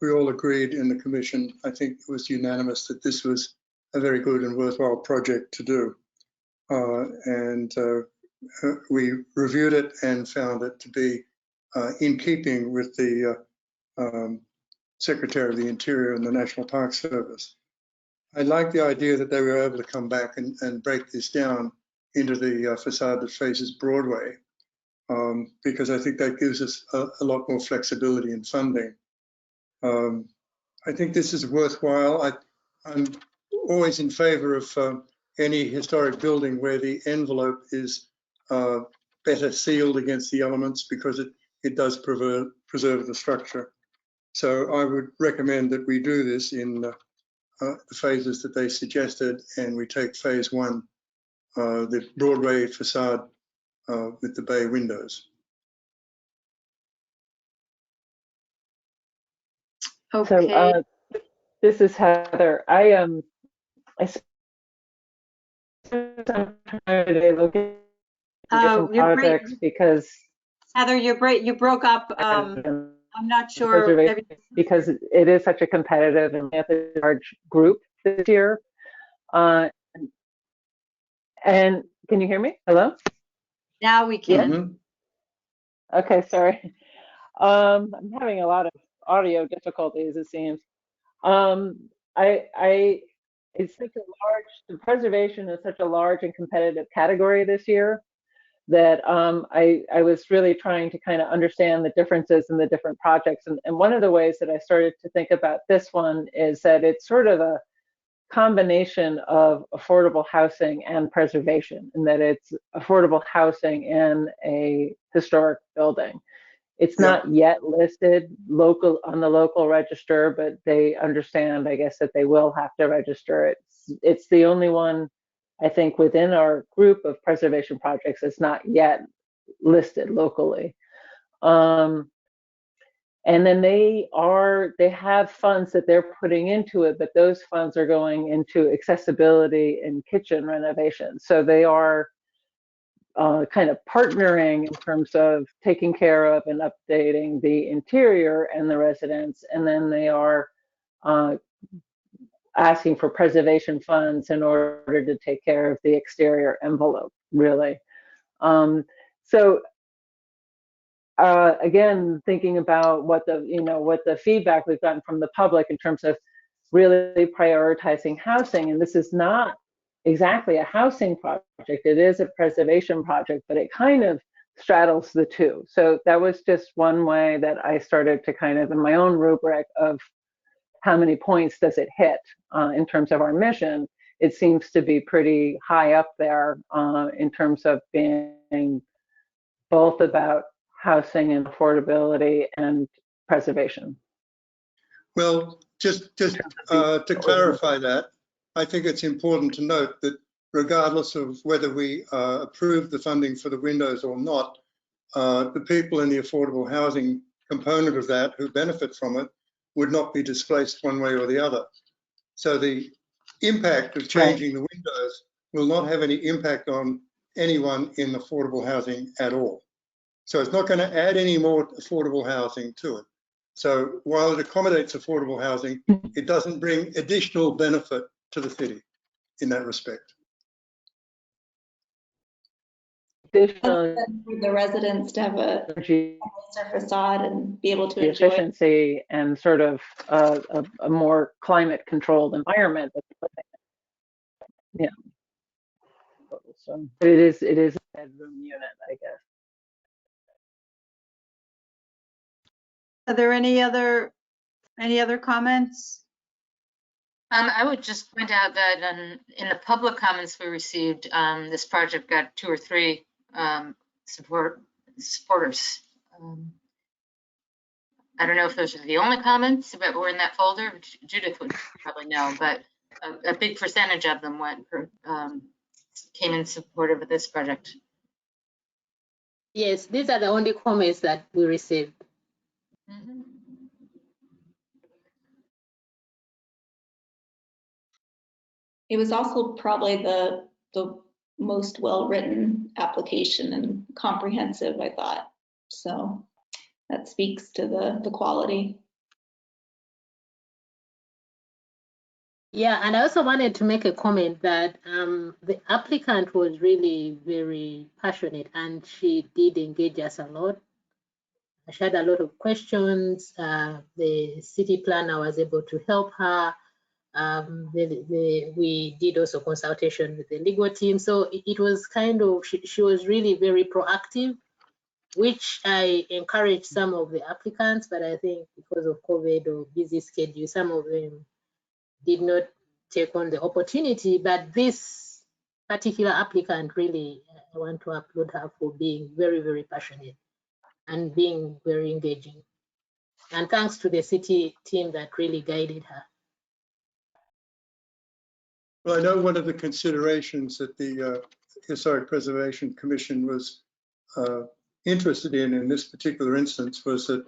we all agreed in the commission, I think it was unanimous, that this was a very good and worthwhile project to do. We reviewed it and found it to be in keeping with the Secretary of the Interior and the National Park Service. I like the idea that they were able to come back and break this down into the facade that faces Broadway, because I think that gives us a lot more flexibility in funding. I think this is worthwhile. I'm always in favor of any historic building where the envelope is better sealed against the elements, because it does preserve the structure. So I would recommend that we do this in the phases that they suggested, and we take phase one, the Broadway facade with the bay windows. Okay. So this is Heather. I spent some time today looking at different projects because Heather, you broke up. I'm not sure. Because it is such a competitive and large group this year. And can you hear me? Hello? Now we can. Mm-hmm. Okay, sorry. I'm having a lot of audio difficulties, it seems. It's such a the preservation is such a large and competitive category this year that I was really trying to kind of understand the differences in the different projects. And one of the ways that I started to think about this one is that it's sort of a combination of affordable housing and preservation, in that it's affordable housing in a historic building. It's not yet listed on the local register, but they understand, I guess, that they will have to register it. It's the only one, I think, within our group of preservation projects that's not yet listed locally. And then they have funds that they're putting into it, but those funds are going into accessibility and kitchen renovations. So they are kind of partnering in terms of taking care of and updating the interior and the residents, and then they are asking for preservation funds in order to take care of the exterior envelope, really. So again, thinking about what the feedback we've gotten from the public in terms of really prioritizing housing. And this is not exactly a housing project. It is a preservation project, but it kind of straddles the two. So that was just one way that I started to kind of, in my own rubric of how many points does it hit in terms of our mission, it seems to be pretty high up there in terms of being both about housing and affordability and preservation. Well, just to clarify that, I think it's important to note that regardless of whether we approve the funding for the windows or not, the people in the affordable housing component of that who benefit from it would not be displaced one way or the other. So the impact of changing the windows will not have any impact on anyone in affordable housing at all. So it's not going to add any more affordable housing to it. So while it accommodates affordable housing, it doesn't bring additional benefit to the city in that respect. For the residents to have a nicer facade and be able to enjoy efficiency and sort of a more climate controlled environment. Yeah. So it is a bedroom unit, I guess. Are there any other comments? I would just point out that in the public comments we received, this project got 2 or 3 supporters. I don't know if those are the only comments that were in that folder. Judith would probably know, but a big percentage of them came in support of this project. Yes, these are the only comments that we received. Mm-hmm. It was also probably the most well-written application and comprehensive, I thought. So that speaks to the quality. Yeah, and I also wanted to make a comment that the applicant was really very passionate and she did engage us a lot. She had a lot of questions. The city planner was able to help her. We did also consultation with the legal team. So it was kind of, she was really very proactive, which I encouraged some of the applicants, but I think because of COVID or busy schedule, some of them did not take on the opportunity. But this particular applicant, really, I want to applaud her for being very, very passionate and being very engaging. And thanks to the city team that really guided her. Well, I know one of the considerations that the Historic Preservation Commission was interested in this particular instance was that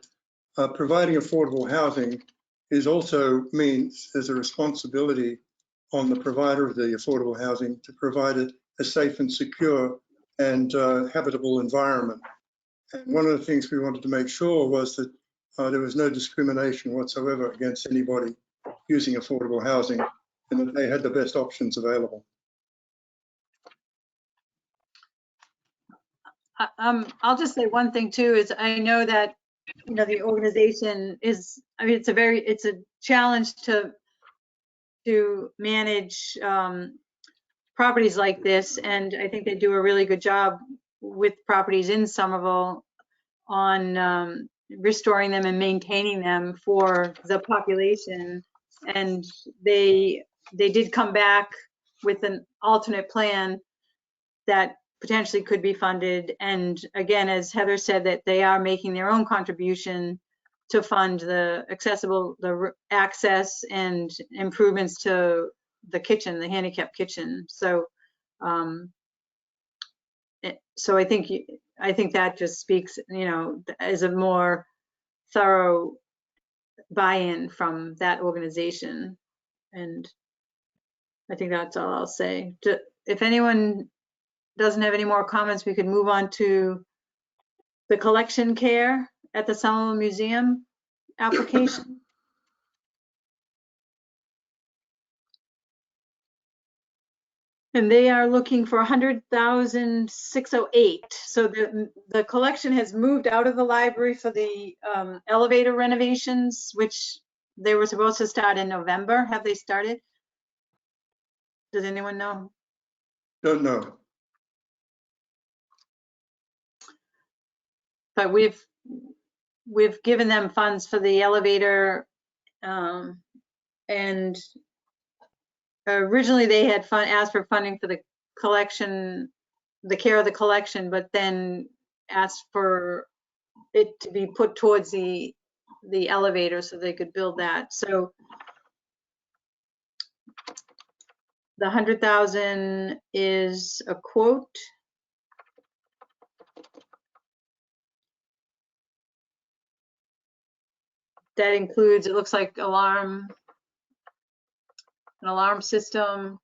providing affordable housing is also means there's a responsibility on the provider of the affordable housing to provide it a safe and secure and habitable environment. And one of the things we wanted to make sure was that there was no discrimination whatsoever against anybody using affordable housing and that they had the best options available. I'll just say one thing too, is I know that, you know, the organization is, I mean, it's a challenge to manage properties like this. And I think they do a really good job with properties in Somerville on restoring them and maintaining them for the population. And they did come back with an alternate plan that potentially could be funded. And again, as Heather said, that they are making their own contribution to fund the access and improvements to the kitchen, the handicap kitchen. So, so I think that just speaks, you know, as a more thorough buy-in from that organization. And I think that's all I'll say. If anyone doesn't have any more comments, we could move on to the collection care at the Somerville Museum application. And they are looking for 100,608. So the collection has moved out of the library for the elevator renovations, which they were supposed to start in November. Have they started? Does anyone know? Don't know. But we've given them funds for the elevator, and originally they had asked for funding for the collection, the care of the collection, but then asked for it to be put towards the elevator so they could build that. So the 100,000 is a quote. That includes, it looks like an alarm system.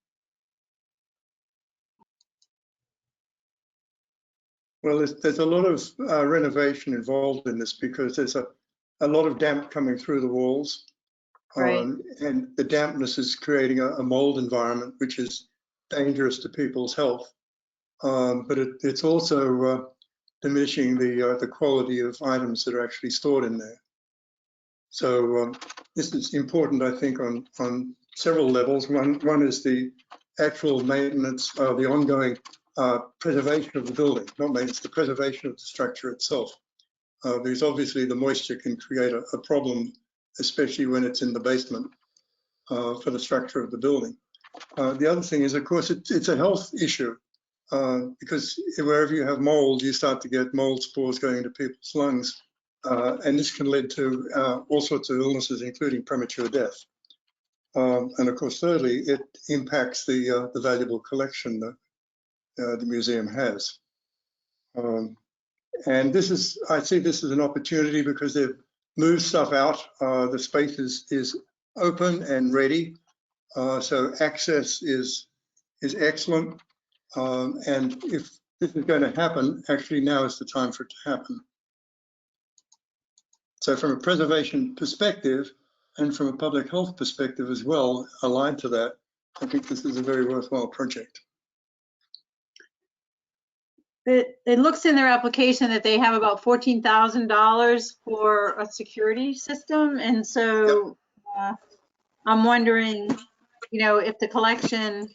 Well, there's a lot of renovation involved in this because there's a lot of damp coming through the walls. Right. And the dampness is creating a mold environment, which is dangerous to people's health. But it's also diminishing the quality of items that are actually stored in there. So this is important, I think, on several levels. One is the actual maintenance, the ongoing preservation of the building, not maintenance, the preservation of the structure itself. Because obviously the moisture can create a problem, especially when it's in the basement for the structure of the building. The other thing is, of course, it's a health issue because wherever you have mold, you start to get mold spores going into people's lungs. And this can lead to all sorts of illnesses, including premature death. And of course, thirdly, it impacts the valuable collection that the museum has. And I see this as an opportunity because they've moved stuff out. The space is open and ready. So access is excellent. And if this is going to happen, actually now is the time for it to happen. So from a preservation perspective and from a public health perspective as well, aligned to that, I think this is a very worthwhile project. It looks in their application that they have about $14,000 for a security system. And so I'm wondering, if the collection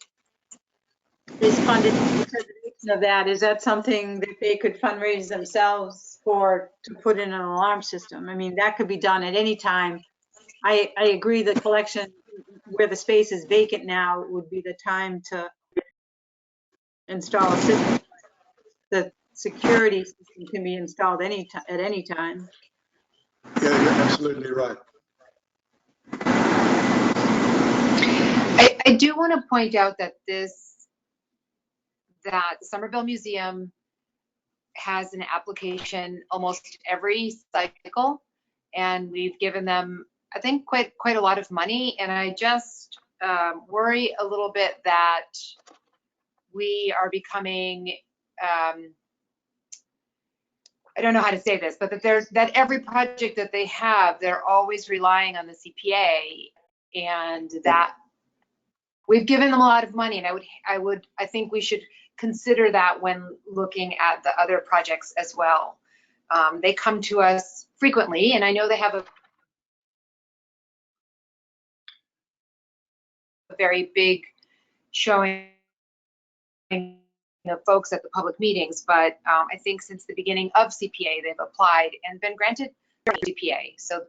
is funded for the preservation of that, is that something that they could fundraise themselves for to put in an alarm system? I mean, that could be done at any time. I agree the collection where the space is vacant now would be the time to install a system. The security system can be installed at any time. Yeah, you're absolutely right. I do want to point out that the Somerville Museum has an application almost every cycle, and we've given them, I think, quite a lot of money. And I just worry a little bit that we are becoming, I don't know how to say this, but that every project that they have, they're always relying on the CPA, and that we've given them a lot of money, and I think we should consider that when looking at the other projects as well. They come to us frequently, and I know they have a very big showing of folks at the public meetings, but I think since the beginning of CPA, they've applied and been granted CPA. So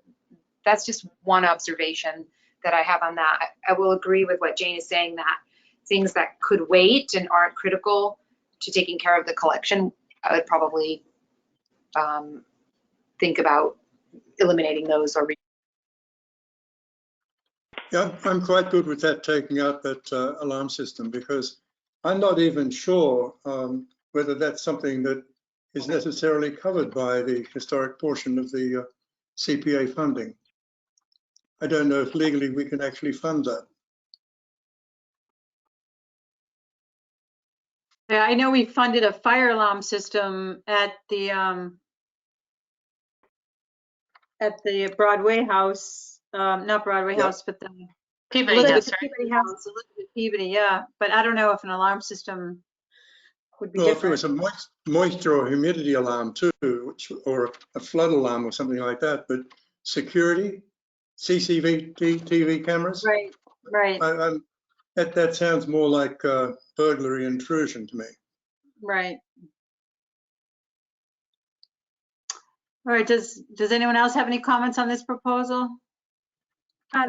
that's just one observation that I have on that. I will agree with what Jane is saying, that things that could wait and aren't critical to taking care of the collection, I would probably think about eliminating those or Yeah, I'm quite good with that, taking out that alarm system, because I'm not even sure whether that's something that is necessarily covered by the historic portion of the CPA funding. I don't know if legally we can actually fund that. Yeah, I know we funded a fire alarm system at the Broadway House, not Broadway House, but the Peabody Elizabeth does, right? Peabody House, Elizabeth Peabody, yeah, but I don't know if an alarm system would be Well, if it different. was a moisture or humidity alarm too, or a flood alarm or something like that, but security, CCTV cameras, Right, right, that sounds more like burglary intrusion to me. right. All right, does anyone else have any comments on this proposal?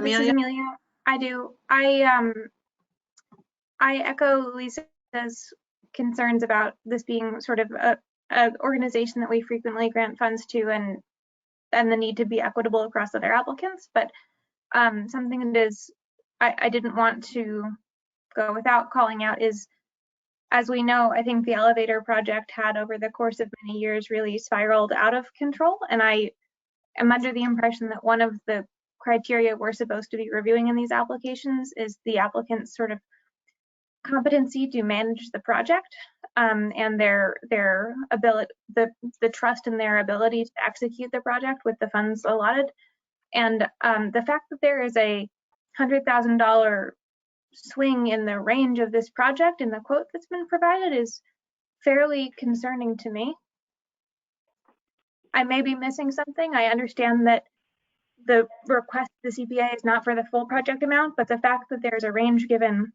This is Amelia? Amelia. I do. I echo Lisa's concerns about this being sort of a organization that we frequently grant funds to, and the need to be equitable across other applicants. But something that is I didn't want to go without calling out is, as we know, I think the elevator project had over the course of many years really spiraled out of control. And I am under the impression that one of the criteria we're supposed to be reviewing in these applications is the applicant's sort of competency to manage the project, and their ability, the trust in their ability to execute the project with the funds allotted. And the fact that there is a $100,000 swing in the range of this project in the quote that's been provided is fairly concerning to me. I may be missing something. I understand that the request to the CPA is not for the full project amount, but the fact that there's a range given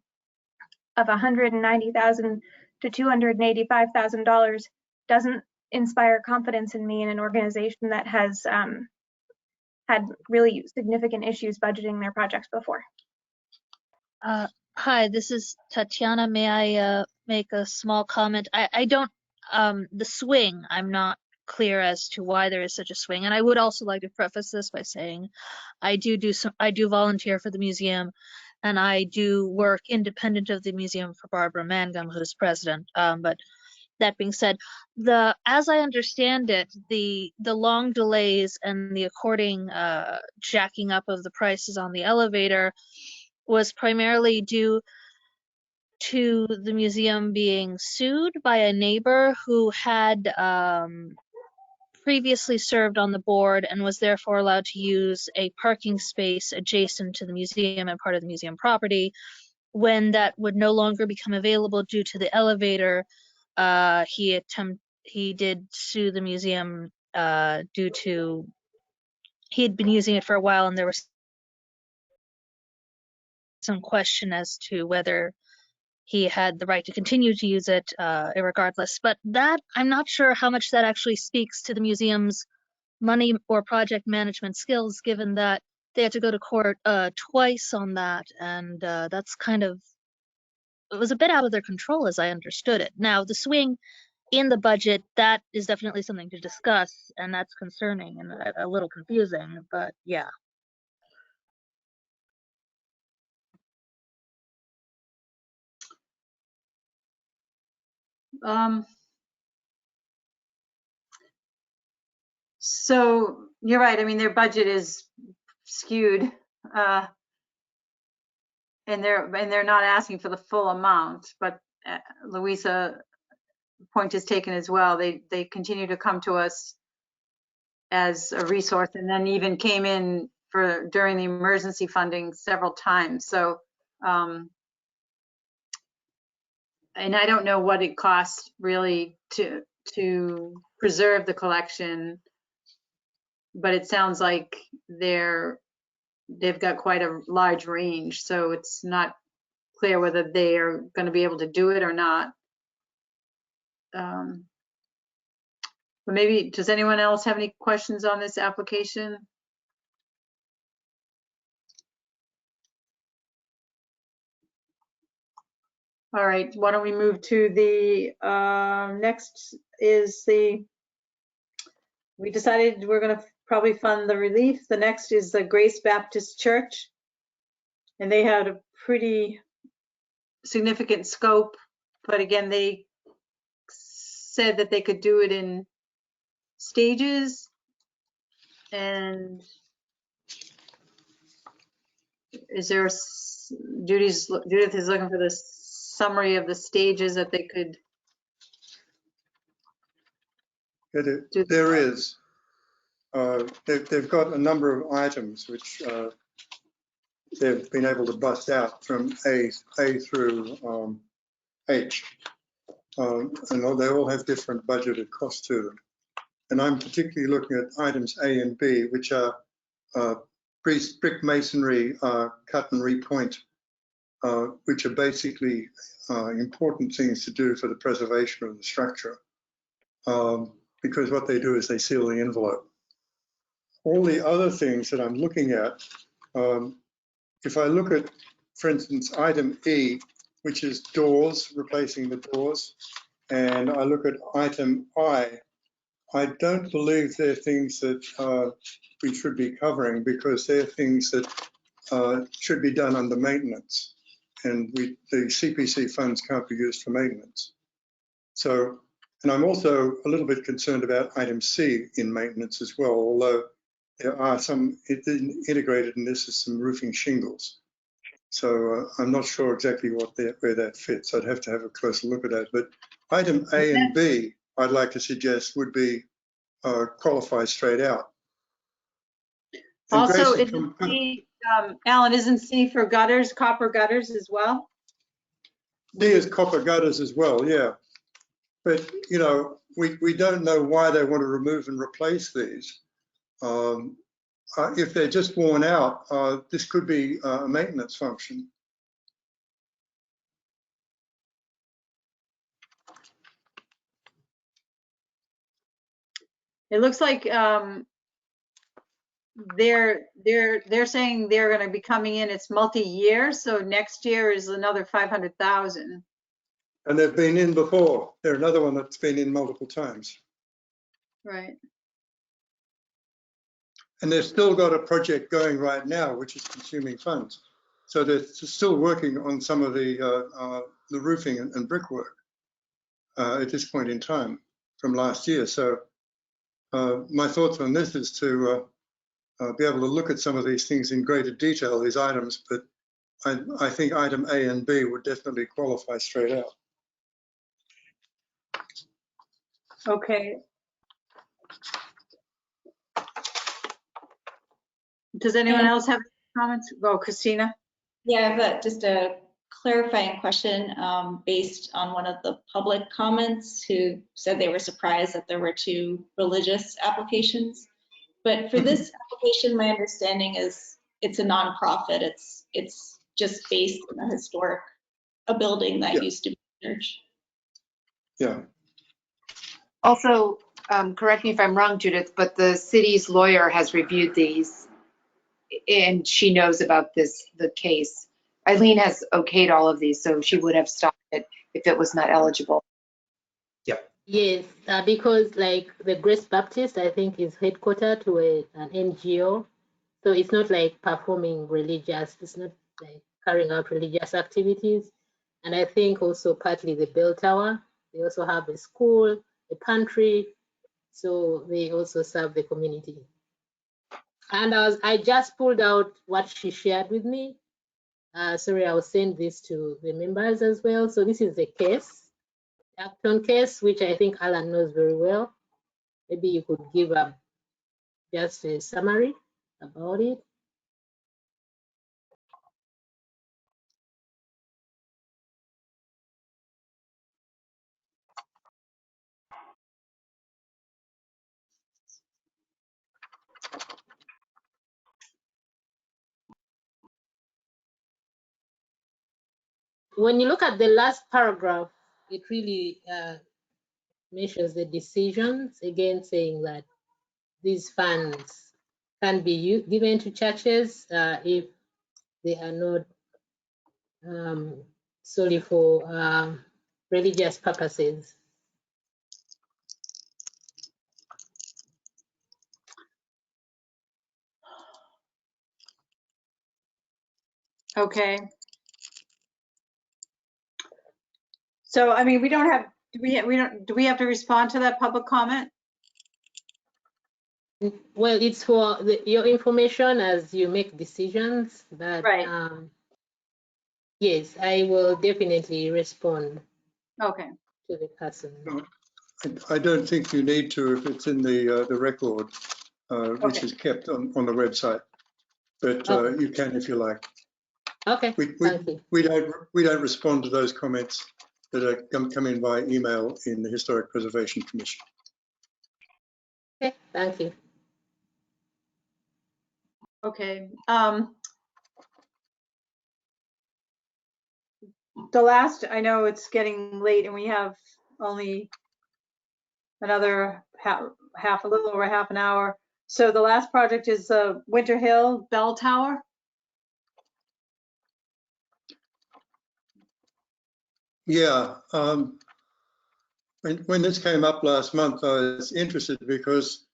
of $190,000 to $285,000 doesn't inspire confidence in me in an organization that has had really significant issues budgeting their projects before. Hi, this is Tatiana. May I make a small comment? I don't, the swing, I'm not clear as to why there is such a swing. And I would also like to preface this by saying I do volunteer for the museum, and I do work independent of the museum for Barbara Mangum, who's president. But that being said, as I understand it, the long delays and the according jacking up of the prices on the elevator was primarily due to the museum being sued by a neighbor who had previously served on the board and was therefore allowed to use a parking space adjacent to the museum and part of the museum property. When that would no longer become available due to the elevator, he did sue the museum due to he had been using it for a while, and there was some question as to whether he had the right to continue to use it irregardless. But that, I'm not sure how much that actually speaks to the museum's money or project management skills, given that they had to go to court twice on that, and that's kind of, it was a bit out of their control as I understood it. Now, the swing in the budget, that is definitely something to discuss, and that's concerning and a little confusing, but yeah. So you're right. I mean, their budget is skewed, and they're not asking for the full amount. But Louisa, point is taken as well. They continue to come to us as a resource, and then even came in for during the emergency funding several times. So, and I don't know what it costs really to preserve the collection, but it sounds like they've got quite a large range, so it's not clear whether they are going to be able to do it or not. But maybe, does anyone else have any questions on this application? All right, why don't we move to the next is we decided we're going to probably fund the relief. The next is the Grace Baptist Church, and they had a pretty significant scope, but again, they said that they could do it in stages. And is there Judith is looking for the summary of the stages that they could do. There is. They've got a number of items which they've been able to bust out from A through H. And they all have different budgeted costs to them. And I'm particularly looking at items A and B, which are brick masonry, cut and repoint, which are basically important things to do for the preservation of the structure. Because what they do is they seal the envelope. All the other things that I'm looking at, if I look at, for instance, item E, which is doors, replacing the doors, and I look at item I don't believe they're things that we should be covering, because they're things that should be done under maintenance, and the CPC funds can't be used for maintenance. So, and I'm also a little bit concerned about item C in maintenance as well, although there are some integrated in this is some roofing shingles. So I'm not sure exactly where that fits. I'd have to have a closer look at that. But item A and B, I'd like to suggest would be qualify straight out. And Also, Grace, isn't C, Alan, isn't C for gutters, copper gutters as well? D is copper gutters as well, yeah. But, you know, we don't know why they want to remove and replace these. If they're just worn out, this could be a maintenance function. It looks like they're saying they're going to be coming in. It's multi-year, so next year is another 500,000. And they've been in before. They're another one that's been in multiple times. Right. And they've still got a project going right now, which is consuming funds. So they're still working on some of the roofing and brickwork at this point in time from last year. So my thoughts on this is to be able to look at some of these things in greater detail, these items, but I think item A and B would definitely qualify straight out. Okay. Does anyone else have comments? Oh, Christina. Yeah, I have just a clarifying question based on one of the public comments who said they were surprised that there were 2 religious applications. But for this application, my understanding is it's a nonprofit. It's just based on a building that used to be a church. Yeah. Also, correct me if I'm wrong, Judith, but the city's lawyer has reviewed these and she knows about the case. Eileen has okayed all of these, so she would have stopped it if it was not eligible. Yes, because like the Grace Baptist, I think, is headquartered to an NGO. So it's not like performing religious, it's not like carrying out religious activities. And I think also partly the bell tower, they also have a school, a pantry. So they also serve the community. And I just pulled out what she shared with me. Sorry, I'll send this to the members as well. So this is the case. Acton case, which I think Alan knows very well. Maybe you could give just a summary about it. When you look at the last paragraph, it really mentions the decisions, again saying that these funds can be given to churches if they are not solely for religious purposes. Okay. So, I mean, we don't have, do we have to respond to that public comment? Well, it's for your information as you make decisions, but right. Yes, I will definitely respond. Okay. To the person. I don't think you need to if it's in the record, which is kept on the website, but you can if you like. Okay, We thank you. don't respond to those comments that are come in by email in the Historic Preservation Commission. Okay, thank you. Okay. The last, I know it's getting late and we have only another a little over half an hour. So the last project is Winter Hill Bell Tower. Yeah, when this came up last month, I was interested because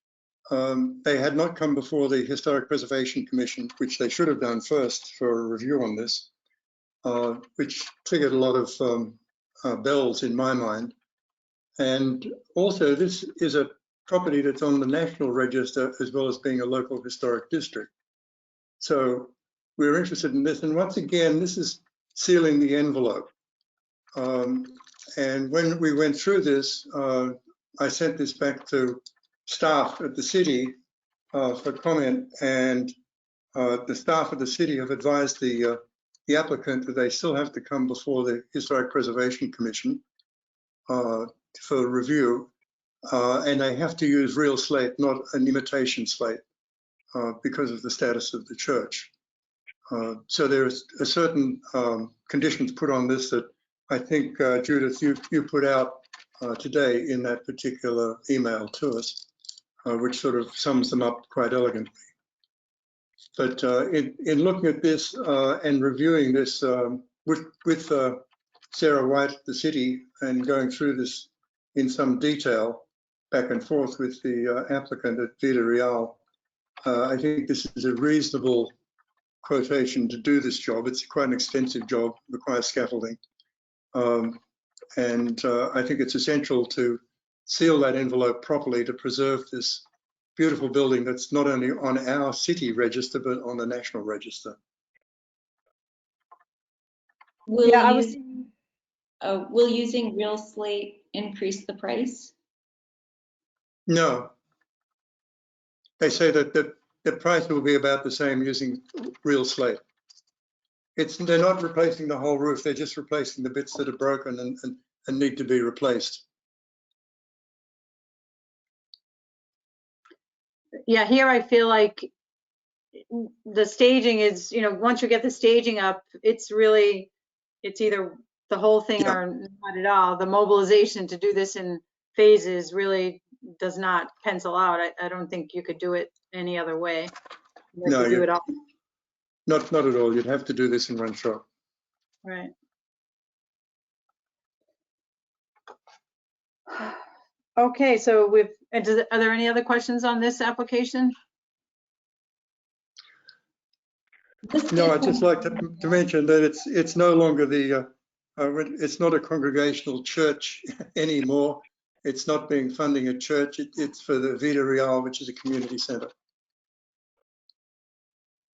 they had not come before the Historic Preservation Commission, which they should have done first for a review on this, which triggered a lot of bells in my mind. And also, this is a property that's on the National Register as well as being a local historic district. So we're interested in this. And once again, this is sealing the envelope. And when we went through this, I sent this back to staff at the city for comment, and the staff of the city have advised the applicant that they still have to come before the Historic Preservation Commission for review, and they have to use real slate, not an imitation slate, because of the status of the church. So there's a certain conditions put on this that I think, Judith, you put out today in that particular email to us, which sort of sums them up quite elegantly. But in looking at this and reviewing this with Sarah White at the city and going through this in some detail back and forth with the applicant at Vida Real, I think this is a reasonable quotation to do this job. It's quite an extensive job, requires scaffolding. And I think it's essential to seal that envelope properly to preserve this beautiful building that's not only on our city register, but on the national register. Will, Yeah, will using real slate increase the price? No. They say that the price will be about the same using real slate. They're not replacing the whole roof, they're just replacing the bits that are broken and need to be replaced. Yeah, here I feel like the staging is, once you get the staging up, it's either the whole thing or not at all. The mobilization to do this in phases really does not pencil out. I don't think you could do it any other way. You have to do it all. Not at all. You'd have to do this in one shot. Right. Okay, so are there any other questions on this application? No, I'd just like to mention that it's no longer it's not a congregational church anymore. It's not being funding a church. It's for the Vida Real, which is a community centre.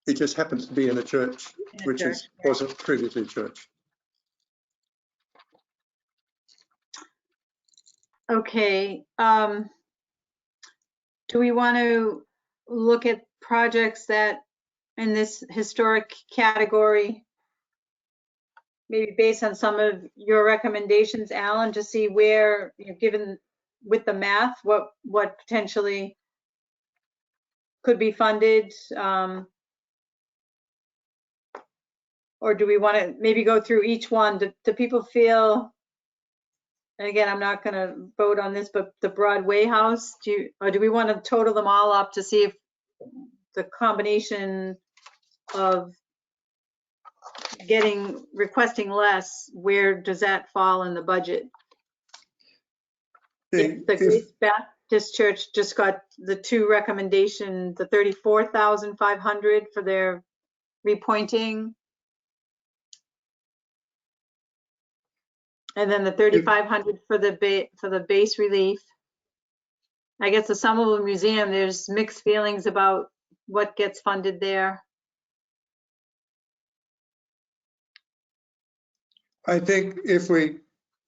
It just happens to be in a church, which wasn't previously a church. Okay. Do we want to look at projects that in this historic category, maybe based on some of your recommendations, Alan, to see where, given with the math, what potentially could be funded? Or do we want to maybe go through each one? Do people feel, and again, I'm not going to vote on this, but the Broadway House, or do we want to total them all up to see if the combination of requesting less, where does that fall in the budget? The Grace Baptist Church just got the two recommendations, the $34,500 for their repointing, and then the $3,500 for the base relief. I guess the Somerville Museum, there's mixed feelings about what gets funded there. I think if we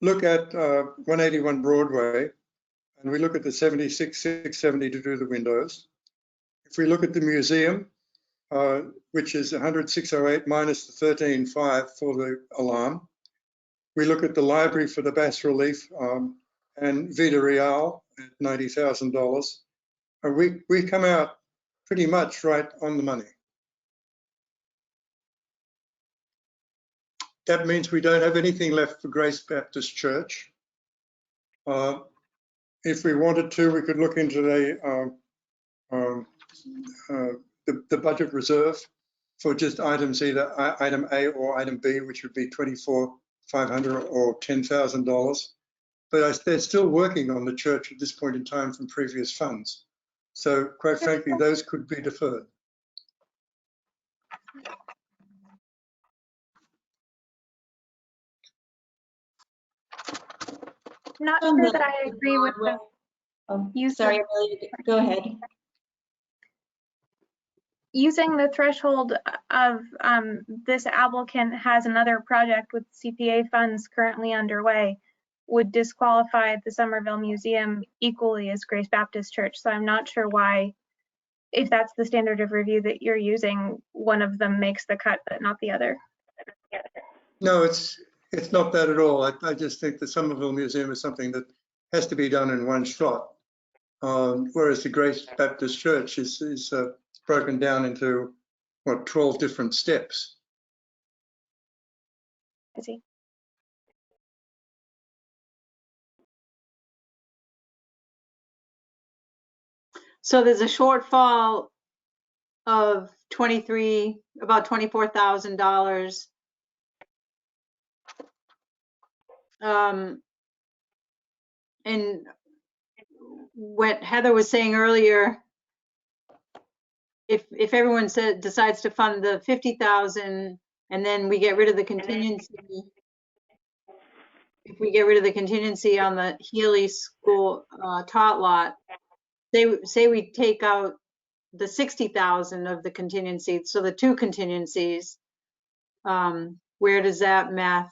look at 181 Broadway and we look at the 76,670 to do the windows, if we look at the museum, which is 10608 minus the 13.5 for the alarm. We look at the library for the bas relief and Vida Real at $90,000. We come out pretty much right on the money. That means we don't have anything left for Grace Baptist Church. If we wanted to, we could look into the budget reserve for just items, either item A or item B, which would be $24,500 or $10,000. But they're still working on the church at this point in time from previous funds. So quite frankly, those could be deferred. Not sure that I agree with the use. Sorry, Amelia, go ahead. Using the threshold of this applicant has another project with CPA funds currently underway would disqualify the Somerville Museum equally as Grace Baptist Church. So I'm not sure why, if that's the standard of review that you're using, one of them makes the cut but not the other. No, it's not that at all. I just think the Somerville Museum is something that has to be done in one shot, whereas the Grace Baptist Church is broken down into, what, 12 different steps. I see. So there's a shortfall of about $24,000. And what Heather was saying earlier, if everyone decides to fund the 50,000 and then we get rid of the contingency, if we get rid of the contingency on the Healy School tot lot, say we take out the 60,000 of the contingency, so the two contingencies, where does that math?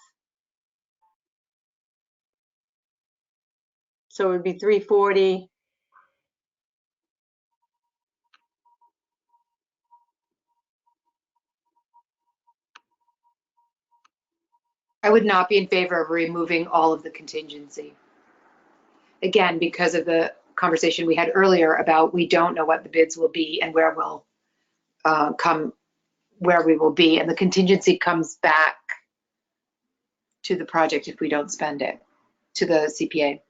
So it would be 340. I would not be in favor of removing all of the contingency. Again, because of the conversation we had earlier about we don't know what the bids will be and where we'll where we will be, and the contingency comes back to the project if we don't spend it, to the CPA.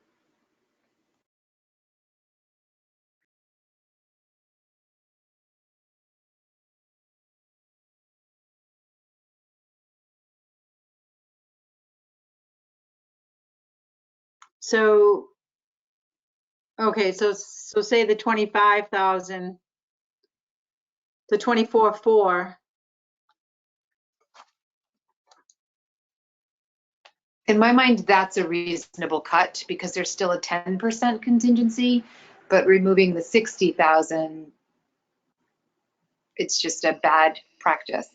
So, okay, so say the 25,000, the 24,400. In my mind, that's a reasonable cut because there's still a 10% contingency, but removing the 60,000, it's just a bad practice.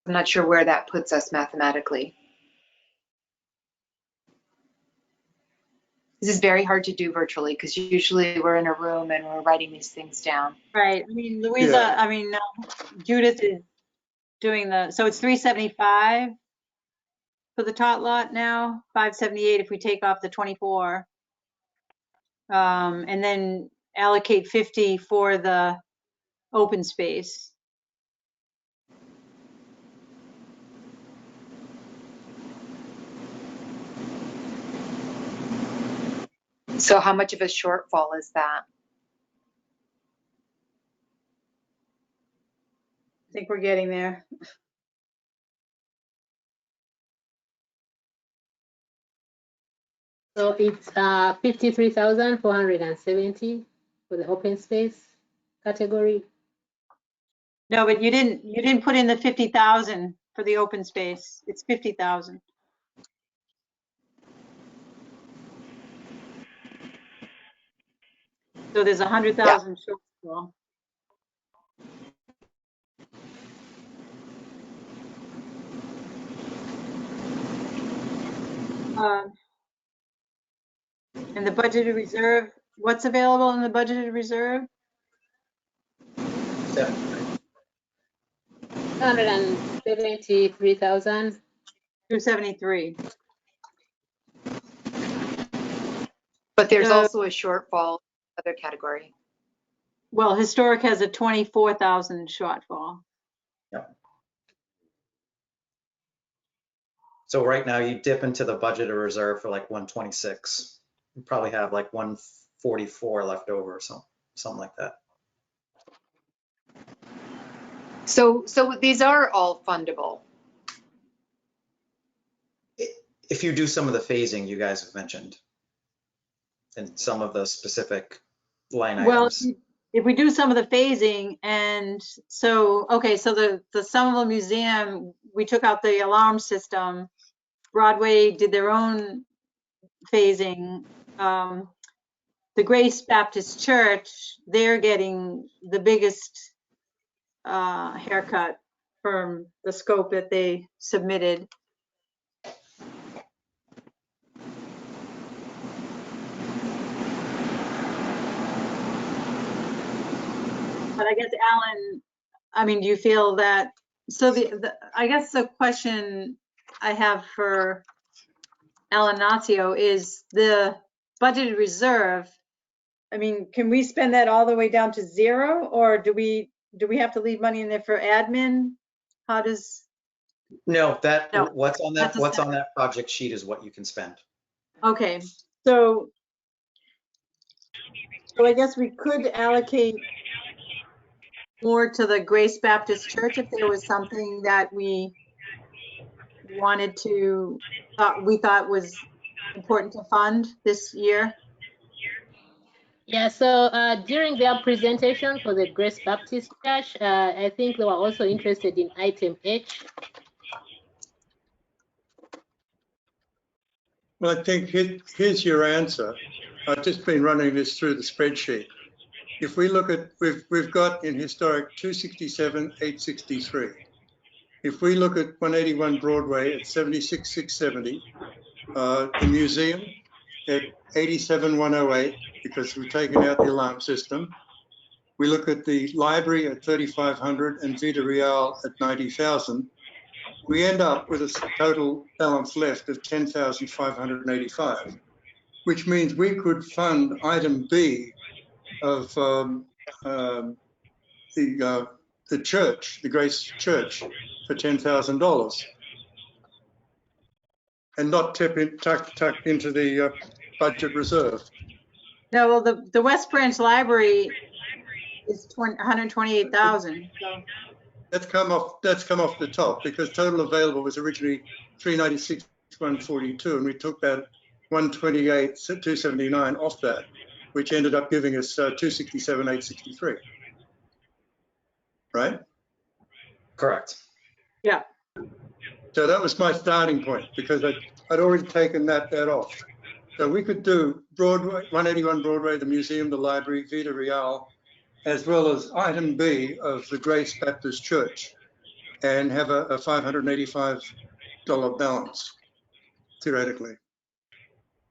I'm not sure where that puts us mathematically. This is very hard to do virtually because usually we're in a room and we're writing these things down. Right. I mean, Louisa, Yeah. I mean, Judith is doing so it's 375 for the tot lot now, 578 if we take off the 24. And then allocate 50 for the open space. So how much of a shortfall is that? I think we're getting there. So it's 53,470 for the open space category. No, but you didn't put in the 50,000 for the open space. It's 50,000. So there's 100,000 shortfall. And the budgeted reserve what's available in the budgeted reserve? 173,000. 273. But there's So- also a shortfall, other category. Well, historic has a 24,000 shortfall. So right now you dip into the budgeted reserve for like 126. You probably have like 144 left over or something like that. So these are all fundable. If you do some of the phasing you guys have mentioned and some of the specific line Well, items. if we do some of the phasing, and so, okay, so the Somerville Museum, we took out the alarm system. Broadway did their own phasing. The Grace Baptist Church, they're getting the biggest haircut from the scope that they submitted. But I guess, Alan, I mean, do you feel that, so I guess the question I have for Alan Nacio is the budgeted reserve. I mean, can we spend that all the way down to zero, or do we have to leave money in there for admin? How does? No, No, what's on that's that a project sheet is what you can spend. Okay, so I guess we could allocate more to the Grace Baptist Church if there was something that we wanted to, we thought was important to fund this year. Yeah, so during their presentation for the Grace Baptist Church, I think they were also interested in item H. Well, I think here's your answer. I've just been running this through the spreadsheet. If we look at, we've got in historic 267, 863. If we look at 181 Broadway at 76,670, the museum at 87,108 because we've taken out the alarm system. We look at the library at 3,500 and Vida Real at 90,000. We end up with a total balance left of 10,585, which means we could fund item B of the church, the Grace Church, for $10,000, and not tucked into the budget reserve. No, well, the West Branch Library is 128,000. So. That's come off the top because total available was originally 396,142, and we took that 128,279 off that, which ended up giving us 267,863. Right? Correct. Yeah. So that was my starting point because I'd already taken that off. So we could do Broadway, 181 Broadway, the museum, the library, Vida Real, as well as item B of the Grace Baptist Church, and have a $585 balance, theoretically.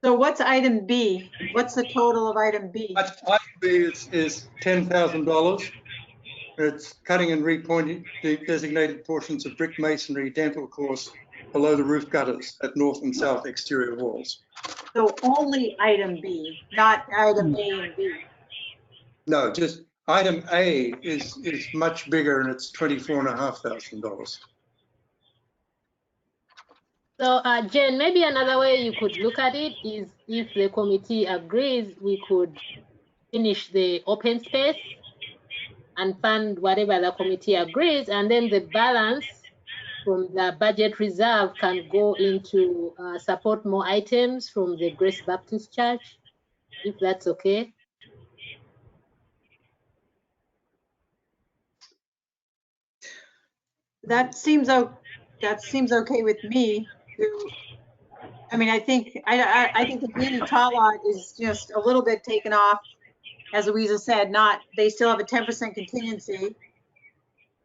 So what's item B? What's the total of item B? Item B is $10,000. It's cutting and repointing the designated portions of brick masonry dental course below the roof gutters at north and south exterior walls. So only item B, not item A and B. No, just item A is much bigger, and it's $24,500. So Jen, maybe another way you could look at it is if the committee agrees, we could finish the open space and fund whatever the committee agrees, and then the balance from the budget reserve can go into support more items from the Grace Baptist Church, if that's okay. That seems okay with me. I mean, I think the Danny Tot is just a little bit taken off, as Louisa said. They still have a 10% contingency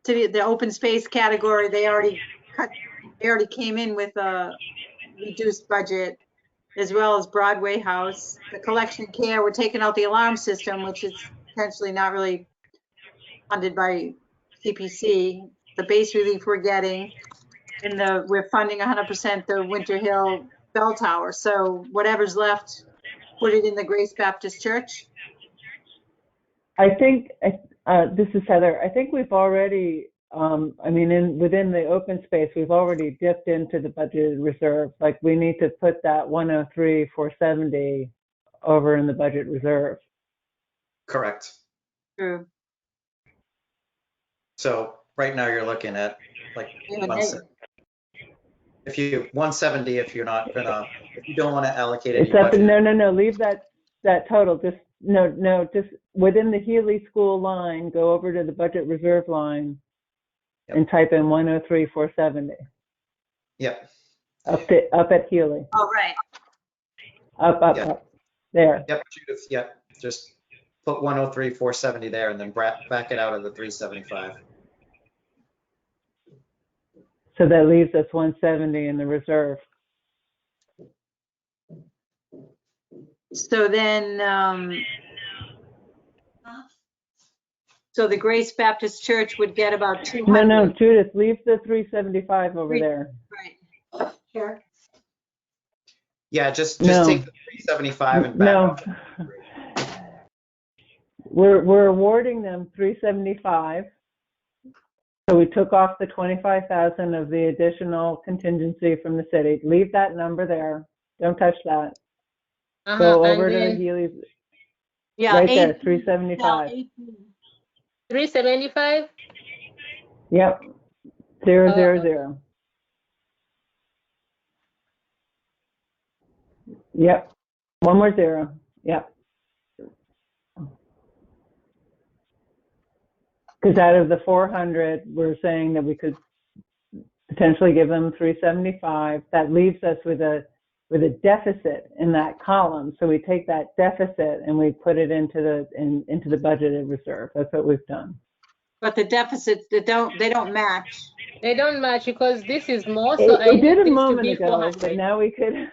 to the open space category. They already came in with a reduced budget. as well as Broadway House. The collection care, we're taking out the alarm system, which is potentially not really funded by CPC. The base relief we're getting, and we're funding 100% the Winter Hill bell tower. So whatever's left, put it in the Grace Baptist Church. I think, this is Heather, I think we've already, I mean, within the open space, we've already dipped into the budgeted reserve. Like, we need to put that 103,470 over in the budget reserve. Correct. True. So right now you're looking at like Yeah, 170. If you 170, if you don't want to allocate any It's up, budget. no, leave that total. Just just within the Healy School line, go over to the budget reserve line. Yep. And type in 103,470. Yep. Up at Healy. Oh, right. Yep. Up. There. Yep, Judith, yep. Just put 103,470 there and then back it out of the 375. So that leaves us 170 in the reserve. So then, so the Grace Baptist Church would get about 200. No, Judith, leave the 375 over there. Right. Sure. Yeah, just No. take the 375 and back No. up. We're awarding them 375. So we took off the 25,000 of the additional contingency from the city. Leave that number there. Don't touch that. Go over to the Healy. Yeah, Right there, 375. 375? Yep. 000. Yep. One more zero. Yep. Because out of the 400, we're saying that we could potentially give them 375. That leaves us with a deficit in that column. So we take that deficit and we put it into the budgeted reserve. That's what we've done. But the deficits, they don't match. They don't match because this is more, so I It did need a this to moment be ago, 400. but now we could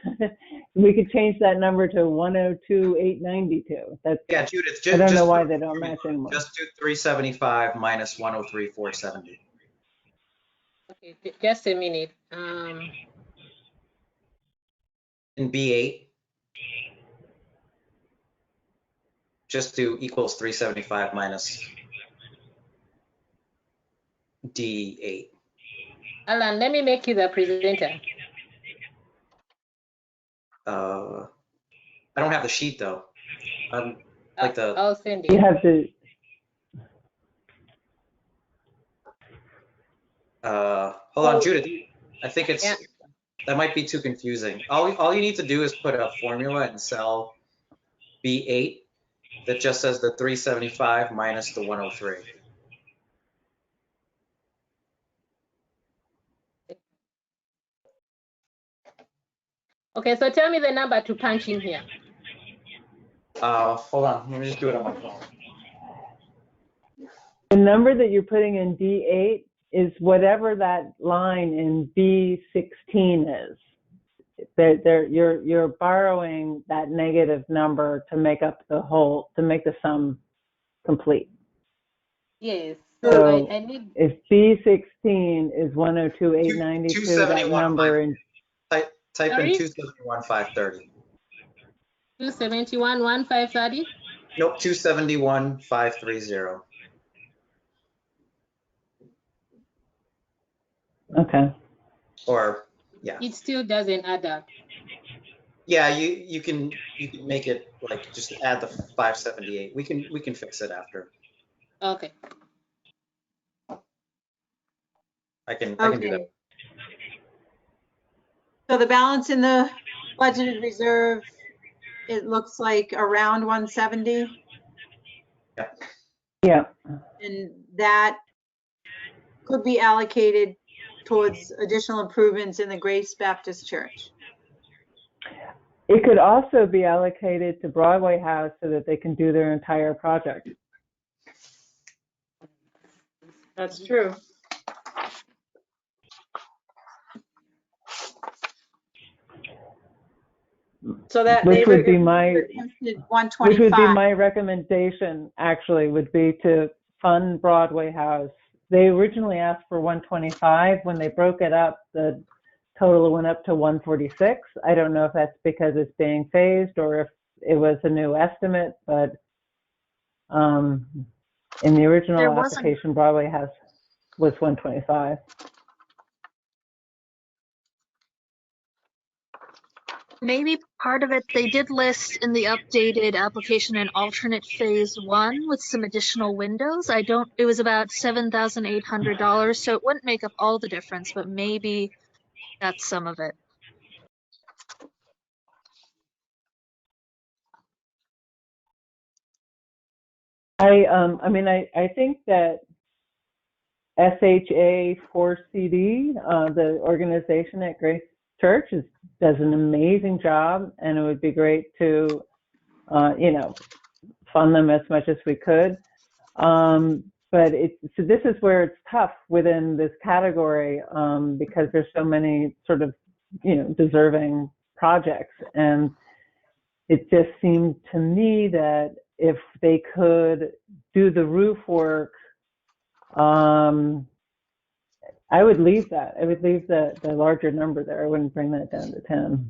change that number to 102,892. That's, Yeah, Judith, I don't know just why they don't match anymore. Just do 375 minus 103,470. Okay, just a minute. In B8, just do equals 375 minus D8. Alan, let me make you the presenter. I don't have the sheet though. Like I'll send it. You have to. Hold on, Judith. I think that might be too confusing. All you need to do is put a formula in cell B8 that just says the 375 minus the 103. Okay, so tell me the number to punch in here. Hold on, let me just do it on my phone. The number that you're putting in D8 is whatever that line in B16 is. You're borrowing that negative number to make up the whole, to make the sum complete. Yes. So I need. if B16 is 102,892, that number in. Type in 271,530. 271,1,530? Nope, 271,530. Okay. Or yeah. It still doesn't add up. Yeah, you can make it like just add the 578. We can fix it after. Okay. I can do that. So the balance in the budgeted reserve, it looks like around 170. Yeah. Yeah. And that could be allocated towards additional improvements in the Grace Baptist Church. It could also be allocated to Broadway House so that they can do their entire project. That's true. So that Which they would be my requested 125. my recommendation, actually, would be to fund Broadway House. They originally asked for 125. When they broke it up, the total went up to 146. I don't know if that's because it's being phased or if it was a new estimate, but in the original There wasn't- application, Broadway House was 125. Maybe part of it, they did list in the updated application an alternate phase 1 with some additional windows. It was about $7,800, so it wouldn't make up all the difference, but maybe that's some of it. I mean, I think that SHA4CD, the organization at Grace Church, does an amazing job, and it would be great to, fund them as much as we could. But so this is where it's tough within this category because there's so many sort of, deserving projects, and it just seemed to me that if they could do the roof work, I would leave that. I would leave the larger number there. I wouldn't bring that down to 10.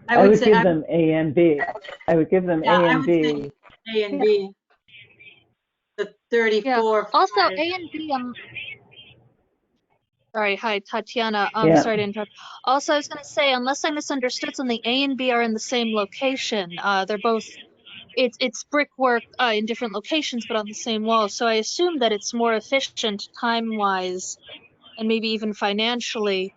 I would give them A and B. I would give them A and B. A and B. The 34. Yeah. Also, A and B, sorry, hi, Tatiana. Sorry to interrupt. Also, I was going to say, unless I misunderstood something, A and B are in the same location. They're both, it's brickwork in different locations, but on the same wall. So I assume that it's more efficient time-wise and maybe even financially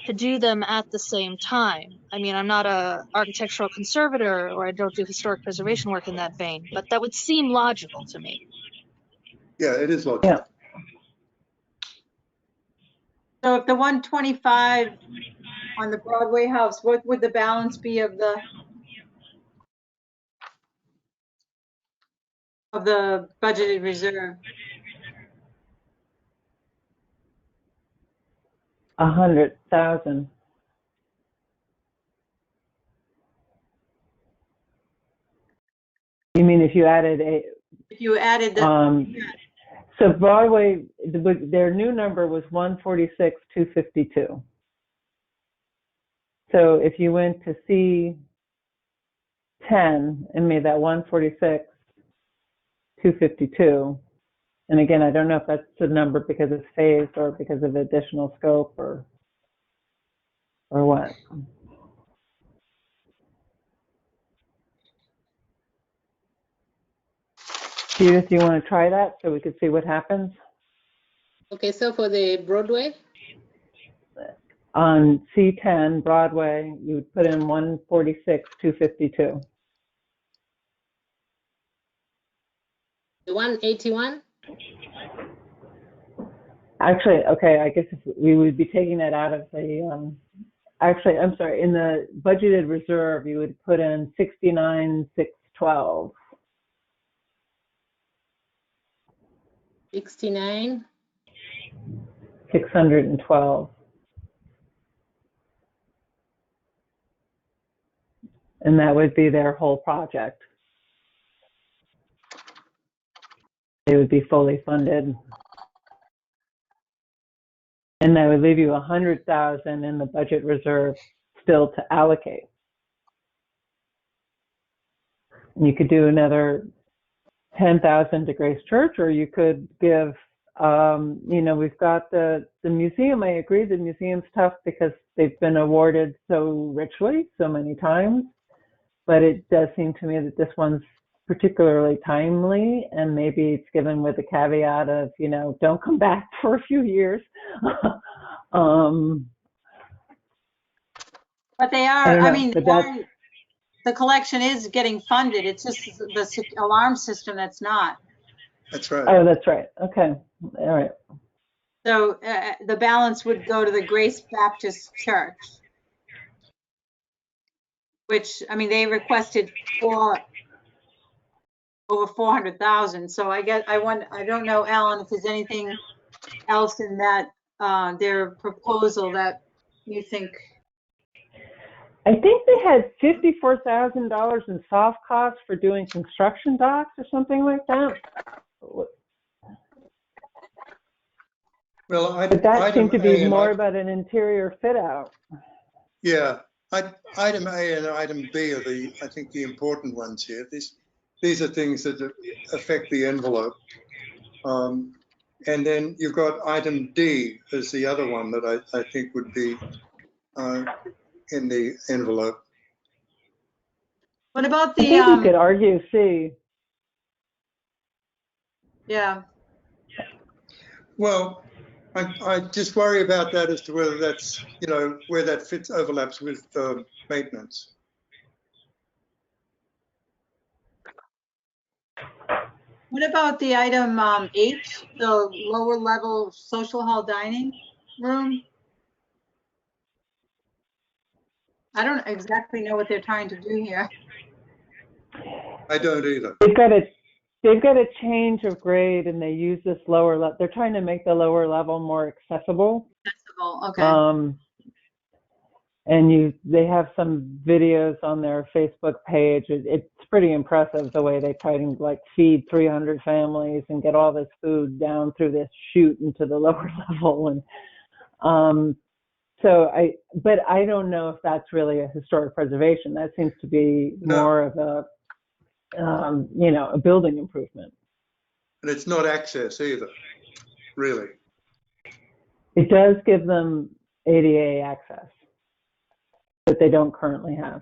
to do them at the same time. I mean, I'm not a architectural conservator, or I don't do historic preservation work in that vein, but that would seem logical to me. Yeah, it is logical. Yeah. So if the 125 on the Broadway House, what would the balance be of the budgeted reserve? 100,000. You mean if you added If you added the, so Broadway, their new number was 146,252. So if you went to C10 and made that 146,252, and again, I don't know if that's the number because it's phased or because of additional scope or what. Judith, you want to try that so we could see what happens? Okay, so for the Broadway? On C10 Broadway, you would put in 146,252. The 181? Actually, okay, I guess we would be taking that out of the, actually, I'm sorry, in the budgeted reserve, you would put in 69,612. 69? 612. And that would be their whole project. They would be fully funded. And that would leave you 100,000 in the budget reserve still to allocate. And you could do another 10,000 to Grace Church, or you could give, we've got the museum. I agree, the museum's tough because they've been awarded so richly so many times, but it does seem to me that this one's particularly timely, and maybe it's given with a caveat of, don't come back for a few years. But they are, the collection is getting funded. It's just the alarm system that's not. That's right. Oh, that's right. Okay. All right. So the balance would go to the Grace Baptist Church, which, they requested over 400,000. So I don't know, Alan, if there's anything else in that, their proposal that you think I think they had $54,000 in soft costs for doing construction docks or something like that. Well, But that item seemed to A be and more about an interior fit out. yeah, item A and item B are I think the important ones here. These are things that affect the envelope. And then you've got item D as the other one that I think would be in the envelope. What about I the, think you could argue C. yeah, Well, I just worry about that as to whether that's, you know, where that fits, overlaps with maintenance. what about the item H, the lower level social hall dining room? I don't exactly know what they're trying to do here. I don't either. They've got a change of grade, and they use this lower level. They're trying to make the lower level more accessible. Okay. And they have some videos on their Facebook page. It's pretty impressive the way they try to like feed 300 families and get all this food down through this chute into the lower level. And but I don't know if that's really a historic preservation. That seems to be more of a, a building improvement. And it's not access either, really. It does give them ADA access that they don't currently have.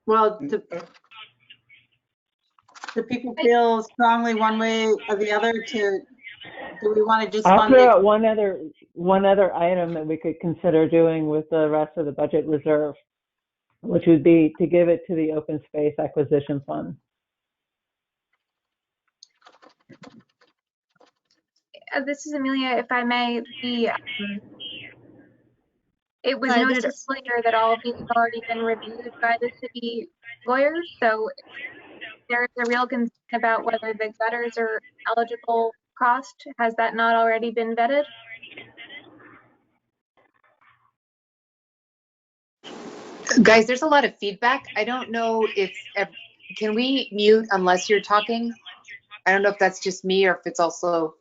Well, do people feel strongly one way or the other do we want to just I'll fund throw it? out one other item that we could consider doing with the rest of the budget reserve, which would be to give it to the open space acquisition fund. This is Amelia, if I may. It was Hi, noted this is earlier that all of these have already been reviewed by the city lawyers, so there's a real concern about whether the gutters are eligible cost. Has that not already been vetted? Guys, there's a lot of feedback. I don't know if, can we mute unless you're talking? I don't know if that's just me or if it's also.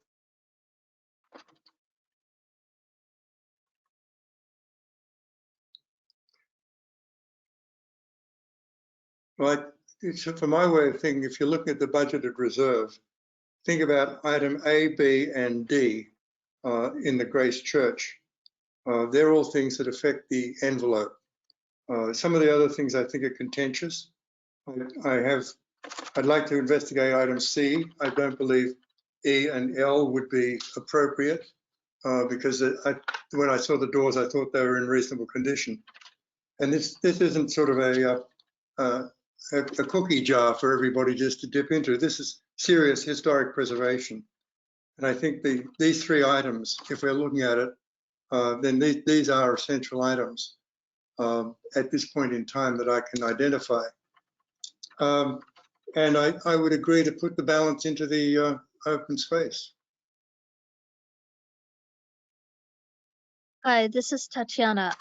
Well, for my way of thinking, if you're looking at the budgeted reserve, think about item A, B, and D in the Grace Church. They're all things that affect the envelope. Some of the other things I think are contentious. I'd like to investigate item C. I don't believe E and L would be appropriate because when I saw the doors, I thought they were in reasonable condition. And this isn't sort of a cookie jar for everybody just to dip into. This is serious historic preservation. And I think these three items, if we're looking at it, then these are essential items at this point in time that I can identify. And I would agree to put the balance into the open space. Hi, this is Tatiana.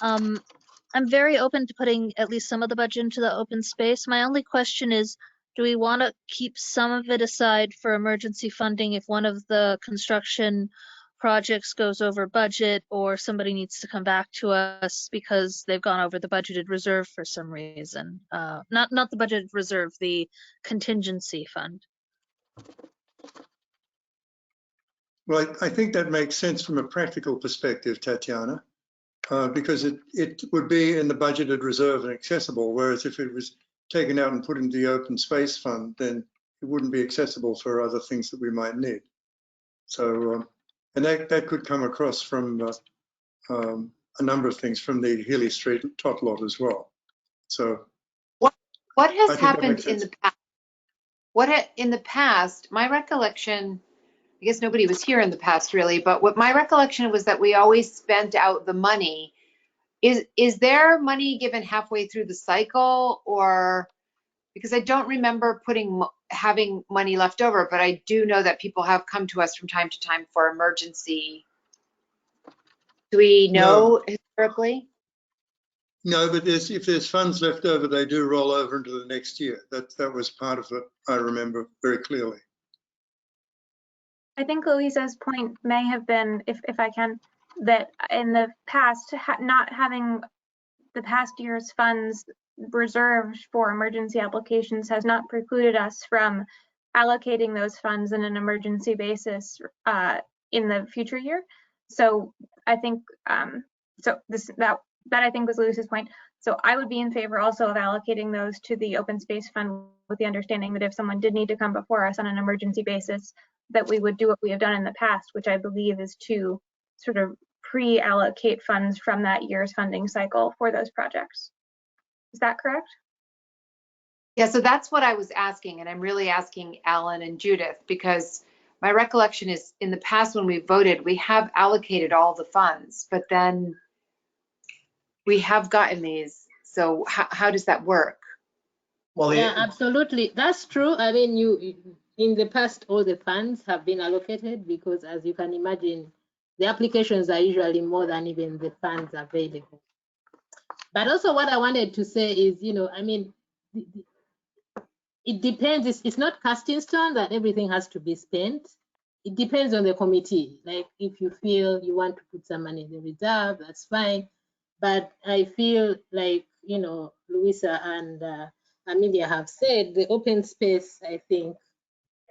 I'm very open to putting at least some of the budget into the open space. My only question is, do we want to keep some of it aside for emergency funding if one of the construction projects goes over budget or somebody needs to come back to us because they've gone over the budgeted reserve for some reason? Not the budgeted reserve, the contingency fund. Well, I think that makes sense from a practical perspective, Tatiana, because it would be in the budgeted reserve and accessible, whereas if it was taken out and put into the open space fund, then it wouldn't be accessible for other things that we might need. So, and that could come across from a number of things from the Healy Street tot lot as well. So What has happened in the past? In the past, my recollection, I guess nobody was here in the past really, but what my recollection was that we always spent out the money. Is there money given halfway through the cycle, or because I don't remember having money left over, but I do know that people have come to us from time to time for emergency. Do we know historically? No, but if there's funds left over, they do roll over into the next year. That was part of it, I remember very clearly. I think Louisa's point may have been, if I can, that in the past, not having the past year's funds reserved for emergency applications has not precluded us from allocating those funds in an emergency basis in the future year. So I think that I think was Louisa's point. So I would be in favor also of allocating those to the open space fund with the understanding that if someone did need to come before us on an emergency basis, that we would do what we have done in the past, which I believe is to sort of pre-allocate funds from that year's funding cycle for those projects. Is that correct? Yeah, so that's what I was asking, and I'm really asking Alan and Judith, because my recollection is in the past when we voted, we have allocated all the funds, but then we have gotten these. So how does that work? Well, Yeah, absolutely. That's true. I mean, in the past, all the funds have been allocated because, as you can imagine, the applications are usually more than even the funds available. But also what I wanted to say is, I mean, it depends. It's not cast in stone that everything has to be spent. It depends on the committee. Like if you feel you want to put some money in the reserve, that's fine. But I feel like, Louisa and Amelia have said, the open space, I think,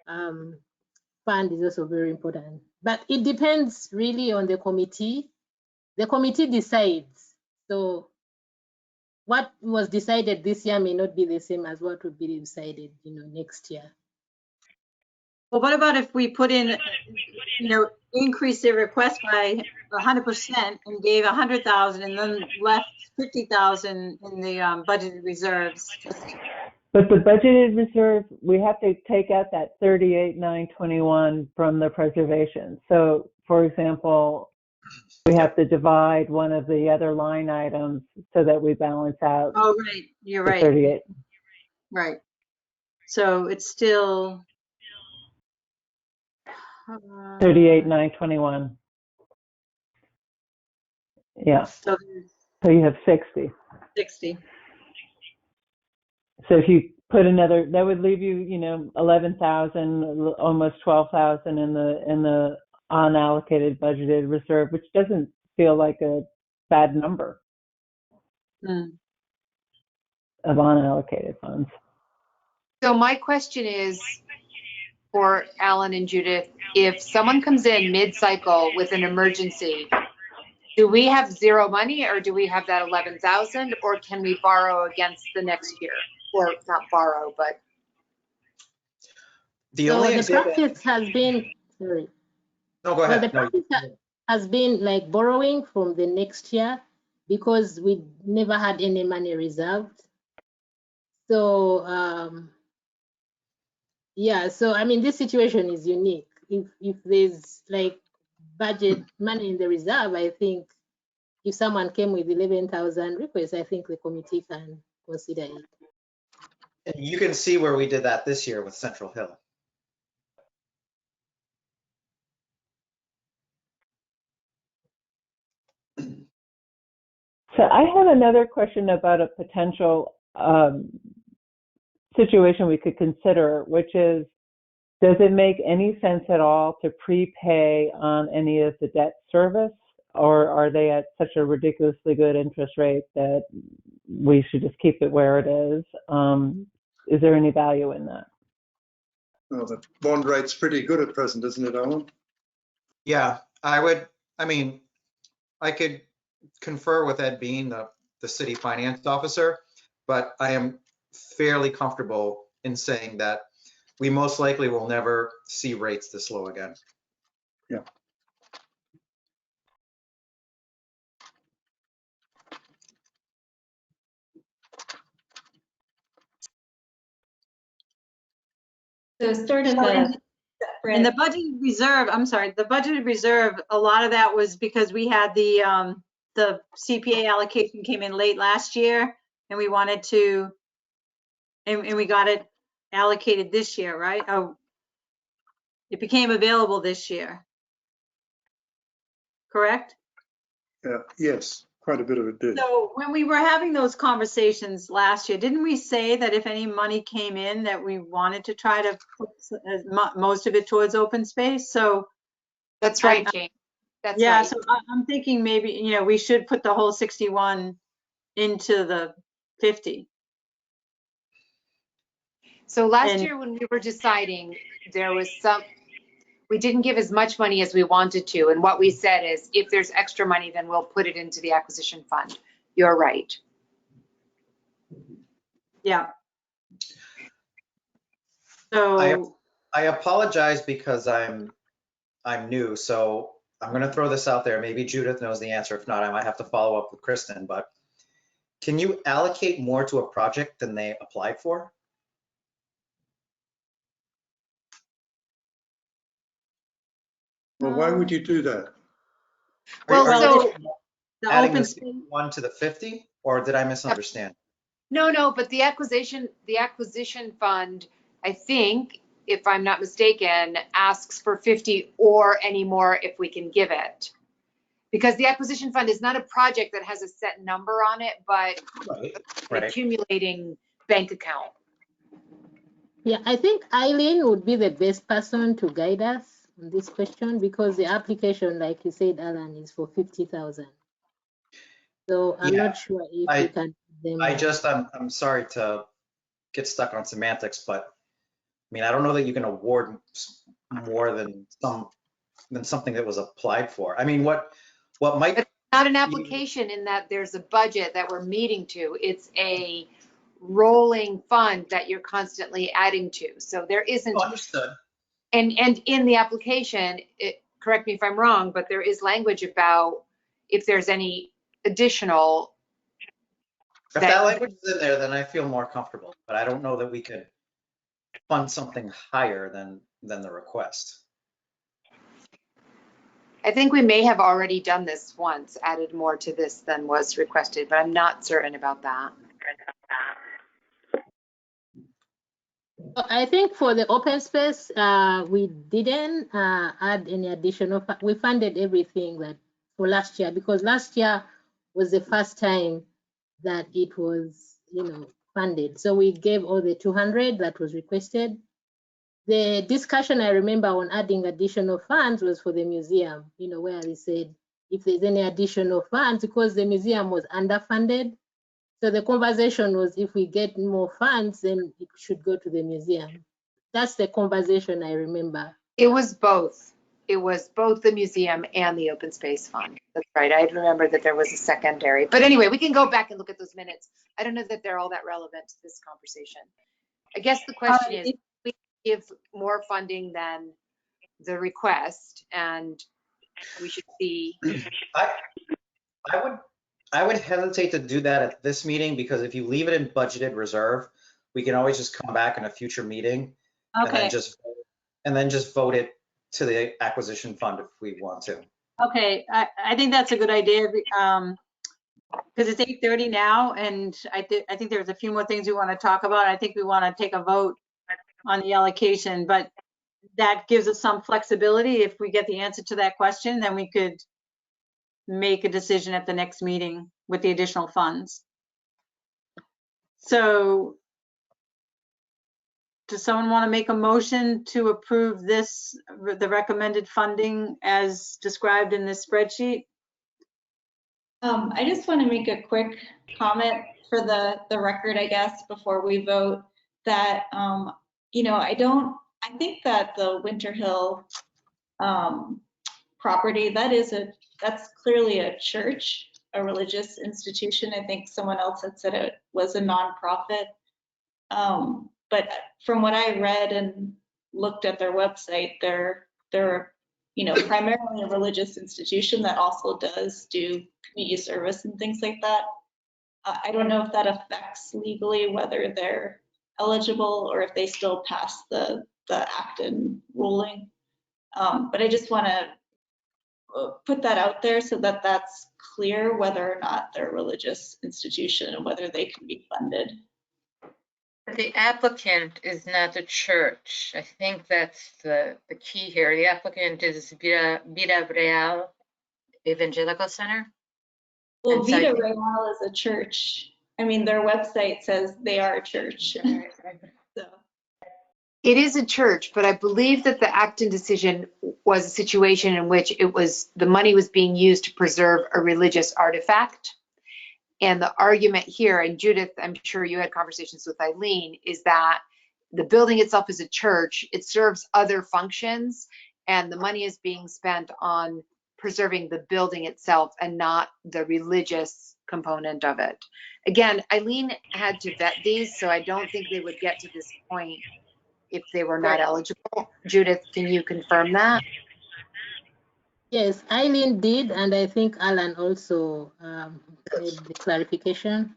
fund is also very important. But it depends really on the committee. The committee decides. So what was decided this year may not be the same as what would be decided, next year. Well, what about if we put in, increase the request by 100% and gave 100,000 and then left 50,000 in the budgeted reserves? But the budgeted reserve, we have to take out that 38,921 from the preservation. So, for example, we have to divide one of the other line items so that we balance out. Oh, right. You're right. 38. Right. So it's still 38,921. Yeah. So you have 60. 60. So if you put another, that would leave you, 11,000, almost 12,000 in the unallocated budgeted reserve, which doesn't feel like a bad number of unallocated funds. So my question is for Alan and Judith, if someone comes in mid-cycle with an emergency, do we have zero money or do we have that 11,000, or can we borrow against the next year? Or not borrow, but. The only example. Practice has been, sorry. No, go ahead. The practice has been like borrowing from the next year because we never had any money reserved. So, yeah, so I mean, this situation is unique. If there's like budget money in the reserve, I think if someone came with 11,000 requests, I think the committee can consider it. And you can see where we did that this year with Central Hill. So I have another question about a potential situation we could consider, which is, does it make any sense at all to prepay on any of the debt service, or are they at such a ridiculously good interest rate that we should just keep it where it is? Is there any value in that? Well, the bond rate's pretty good at present, isn't it, Alan? Yeah, I could confer with Ed Bean, the city finance officer, but I am fairly comfortable in saying that we most likely will never see rates this low again. Yeah. So sort of separate. And the budgeted reserve, I'm sorry, the budgeted reserve, a lot of that was because we had the CPA allocation came in late last year and we wanted to, and we got it allocated this year, right? Oh, it became available this year. Correct? Yes, quite a bit of it did. So when we were having those conversations last year, didn't we say that if any money came in that we wanted to try to put most of it towards open space? So That's right, Jane. That's yeah, right. so I'm thinking maybe, you know, we should put the whole 61 into the 50. So last And- year when we were deciding, there was we didn't give as much money as we wanted to. And what we said is, if there's extra money, then we'll put it into the acquisition fund. You're right. Yeah. So I apologize because I'm new, so I'm going to throw this out there. Maybe Judith knows the answer. If not, I might have to follow up with Kristen. But can you allocate more to a project than they applied for? Well, why would you do that? Well, Are you so the adding open the space, 61 to the 50, or did I misunderstand? no, but the acquisition fund, I think, if I'm not mistaken, asks for 50 or any more if we can give it. Because the acquisition fund is not a project that has a set number on it, but an accumulating bank account. Yeah, I think Eileen would be the best person to guide us on this question because the application, like you said, Alan, is for 50,000. So I'm not sure if we can. I'm sorry to get stuck on semantics, but I mean, I don't know that you can award more than something that was applied for. I mean, what might. It's not an application in that there's a budget that we're meeting to. It's a rolling fund that you're constantly adding to. So there isn't. Understood. And in the application, correct me if I'm wrong, but there is language about if there's any additional. If that language is in there, then I feel more comfortable, but I don't know that we could fund something higher than the request. I think we may have already done this once, added more to this than was requested, but I'm not certain about that. I think for the open space, we didn't add any additional. We funded everything that for last year because last year was the first time that it was, funded. So we gave all the 200 that was requested. The discussion I remember on adding additional funds was for the museum, where they said if there's any additional funds because the museum was underfunded. So the conversation was if we get more funds, then it should go to the museum. That's the conversation I remember. It was both. It was both the museum and the open space fund. That's right. I remember that there was a secondary. But anyway, we can go back and look at those minutes. I don't know that they're all that relevant to this conversation. I guess the question is, we give more funding than the request, and we should see. I would hesitate to do that at this meeting because if you leave it in budgeted reserve, we can always just come back in a future meeting and then just vote it to the acquisition fund if we want to. Okay, I think that's a good idea because it's 8:30 now, and I think there's a few more things we want to talk about. I think we want to take a vote on the allocation, but that gives us some flexibility. If we get the answer to that question, then we could make a decision at the next meeting with the additional funds. So does someone want to make a motion to approve the recommended funding as described in this spreadsheet? I just want to make a quick comment for the record, I guess, before we vote that, I think that the Winter Hill property, that's clearly a church, a religious institution. I think someone else had said it was a nonprofit. But from what I read and looked at their website, they're primarily a religious institution that also does do community service and things like that. I don't know if that affects legally whether they're eligible or if they still pass the the Acton ruling. But I just want to put that out there so that that's clear whether or not they're a religious institution and whether they can be funded. But the applicant is not the church. I think that's the key here. The applicant is Vida Real Evangelical Center. Well, And so Vida Real is a church. I mean, their website says they are a church. So. It is a church, but I believe that the Acton decision was a situation in which the money was being used to preserve a religious artifact. And the argument here, and Judith, I'm sure you had conversations with Eileen, is that the building itself is a church. It serves other functions, and the money is being spent on preserving the building itself and not the religious component of it. Again, Eileen had to vet these, so I don't think they would get to this point if they were not eligible. Judith, can you confirm that? Yes, Eileen did, and I think Alan also made the clarification.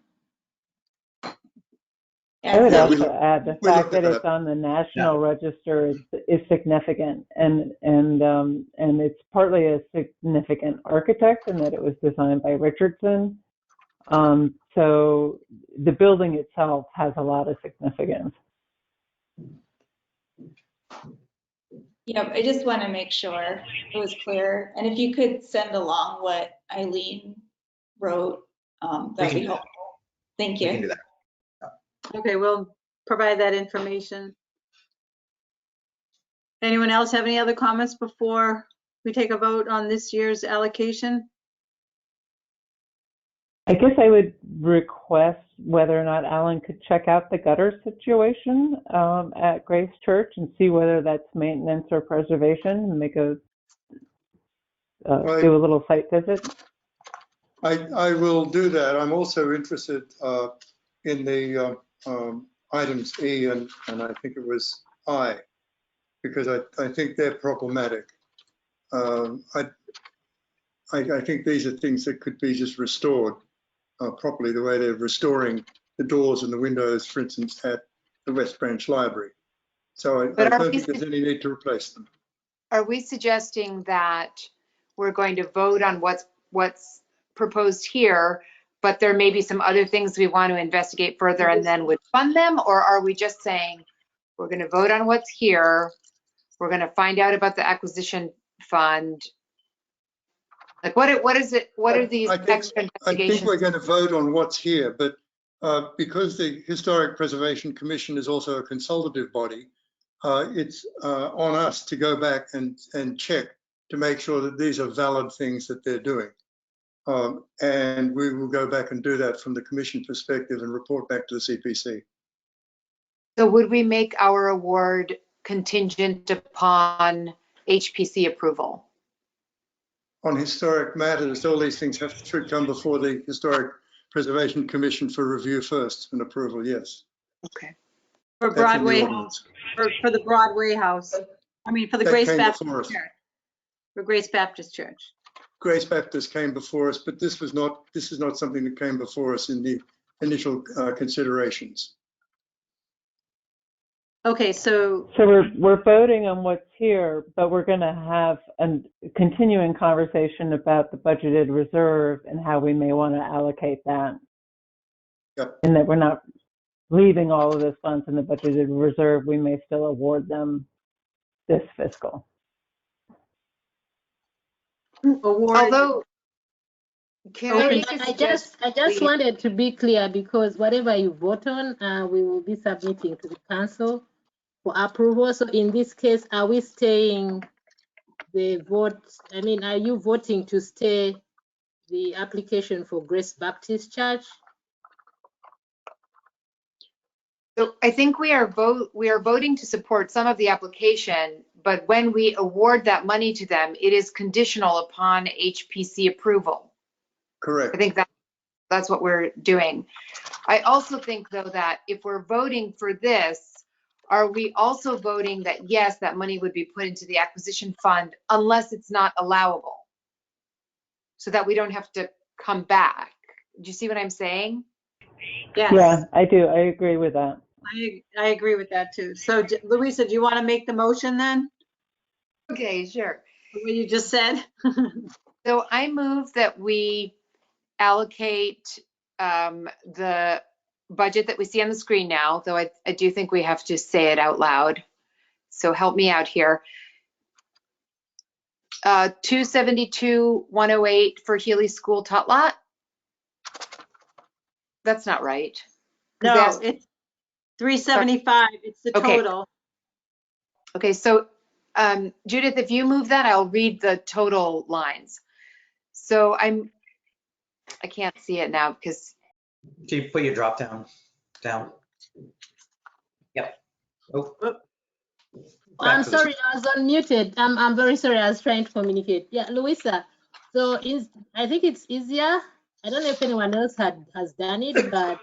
I would so also add the fact that it's on the National Register is significant, and it's partly a significant architect in that it was designed by Richardson. So the building itself has a lot of significance. yeah, I just want to make sure it was clear. And if you could send along what Eileen wrote, that'd be helpful. Thank you. We can do that. Okay, we'll provide that information. Anyone else have any other comments before we take a vote on this year's allocation? I guess I would request whether or not Alan could check out the gutter situation at Grace Church and see whether that's maintenance or preservation, and make do a little site visit. I will do that. I'm also interested in the items E and I think it was I, because I think they're problematic. I think these are things that could be just restored properly, the way they're restoring the doors and the windows, for instance, at the West Branch Library. So I don't think there's any need to replace them. Are we suggesting that we're going to vote on what's proposed here, but there may be some other things we want to investigate further and then would fund them? Or are we just saying we're going to vote on what's here, we're going to find out about the acquisition fund? Like what is it? What are these extra investigations? I think we're going to vote on what's here, but because the Historic Preservation Commission is also a consultative body, it's on us to go back and check to make sure that these are valid things that they're doing. And we will go back and do that from the commission perspective and report back to the CPC. So would we make our award contingent upon HPC approval? On historic matters, all these things should come before the Historic Preservation Commission for review first and approval, yes. Okay. For Broadway, for the Broadway house. I mean, for the Grace Baptist Church. For Grace Baptist Church. Grace Baptist came before us, but this is not something that came before us in the initial considerations. Okay, so we're voting on what's here, but we're going to have a continuing conversation about the budgeted reserve and how we may want to allocate that. Yep. And that we're not leaving all of those funds in the budgeted reserve. We may still award them this fiscal. Although, I just wanted to be clear, because whatever you vote on, we will be submitting to the council for approval. So in this case, are we staying the vote? I mean, are you voting to stay the application for Grace Baptist Church? So I think we are voting to support some of the application, but when we award that money to them, it is conditional upon HPC approval. Correct. I think that's what we're doing. I also think, though, that if we're voting for this, are we also voting that, yes, that money would be put into the acquisition fund unless it's not allowable, so that we don't have to come back? Do you see what I'm saying? yes. Yeah, I do. I agree with that. I agree with that too. So Louisa, do you want to make the motion then? Okay, sure. What you just said? So I move that we allocate the budget that we see on the screen now, though I do think we have to say it out loud. So help me out here. 272,108 for Healy School tot lot. That's not right. No, it's 375. It's the Okay. total. Okay, so Judith, if you move that, I'll read the total lines. So I can't see it now because. Can you put your drop down? Yep. Oh. I'm Back to the- sorry, I was unmuted. I'm very sorry, I was trying to communicate. Yeah, Louisa. So I think it's easier. I don't know if anyone else has done it, but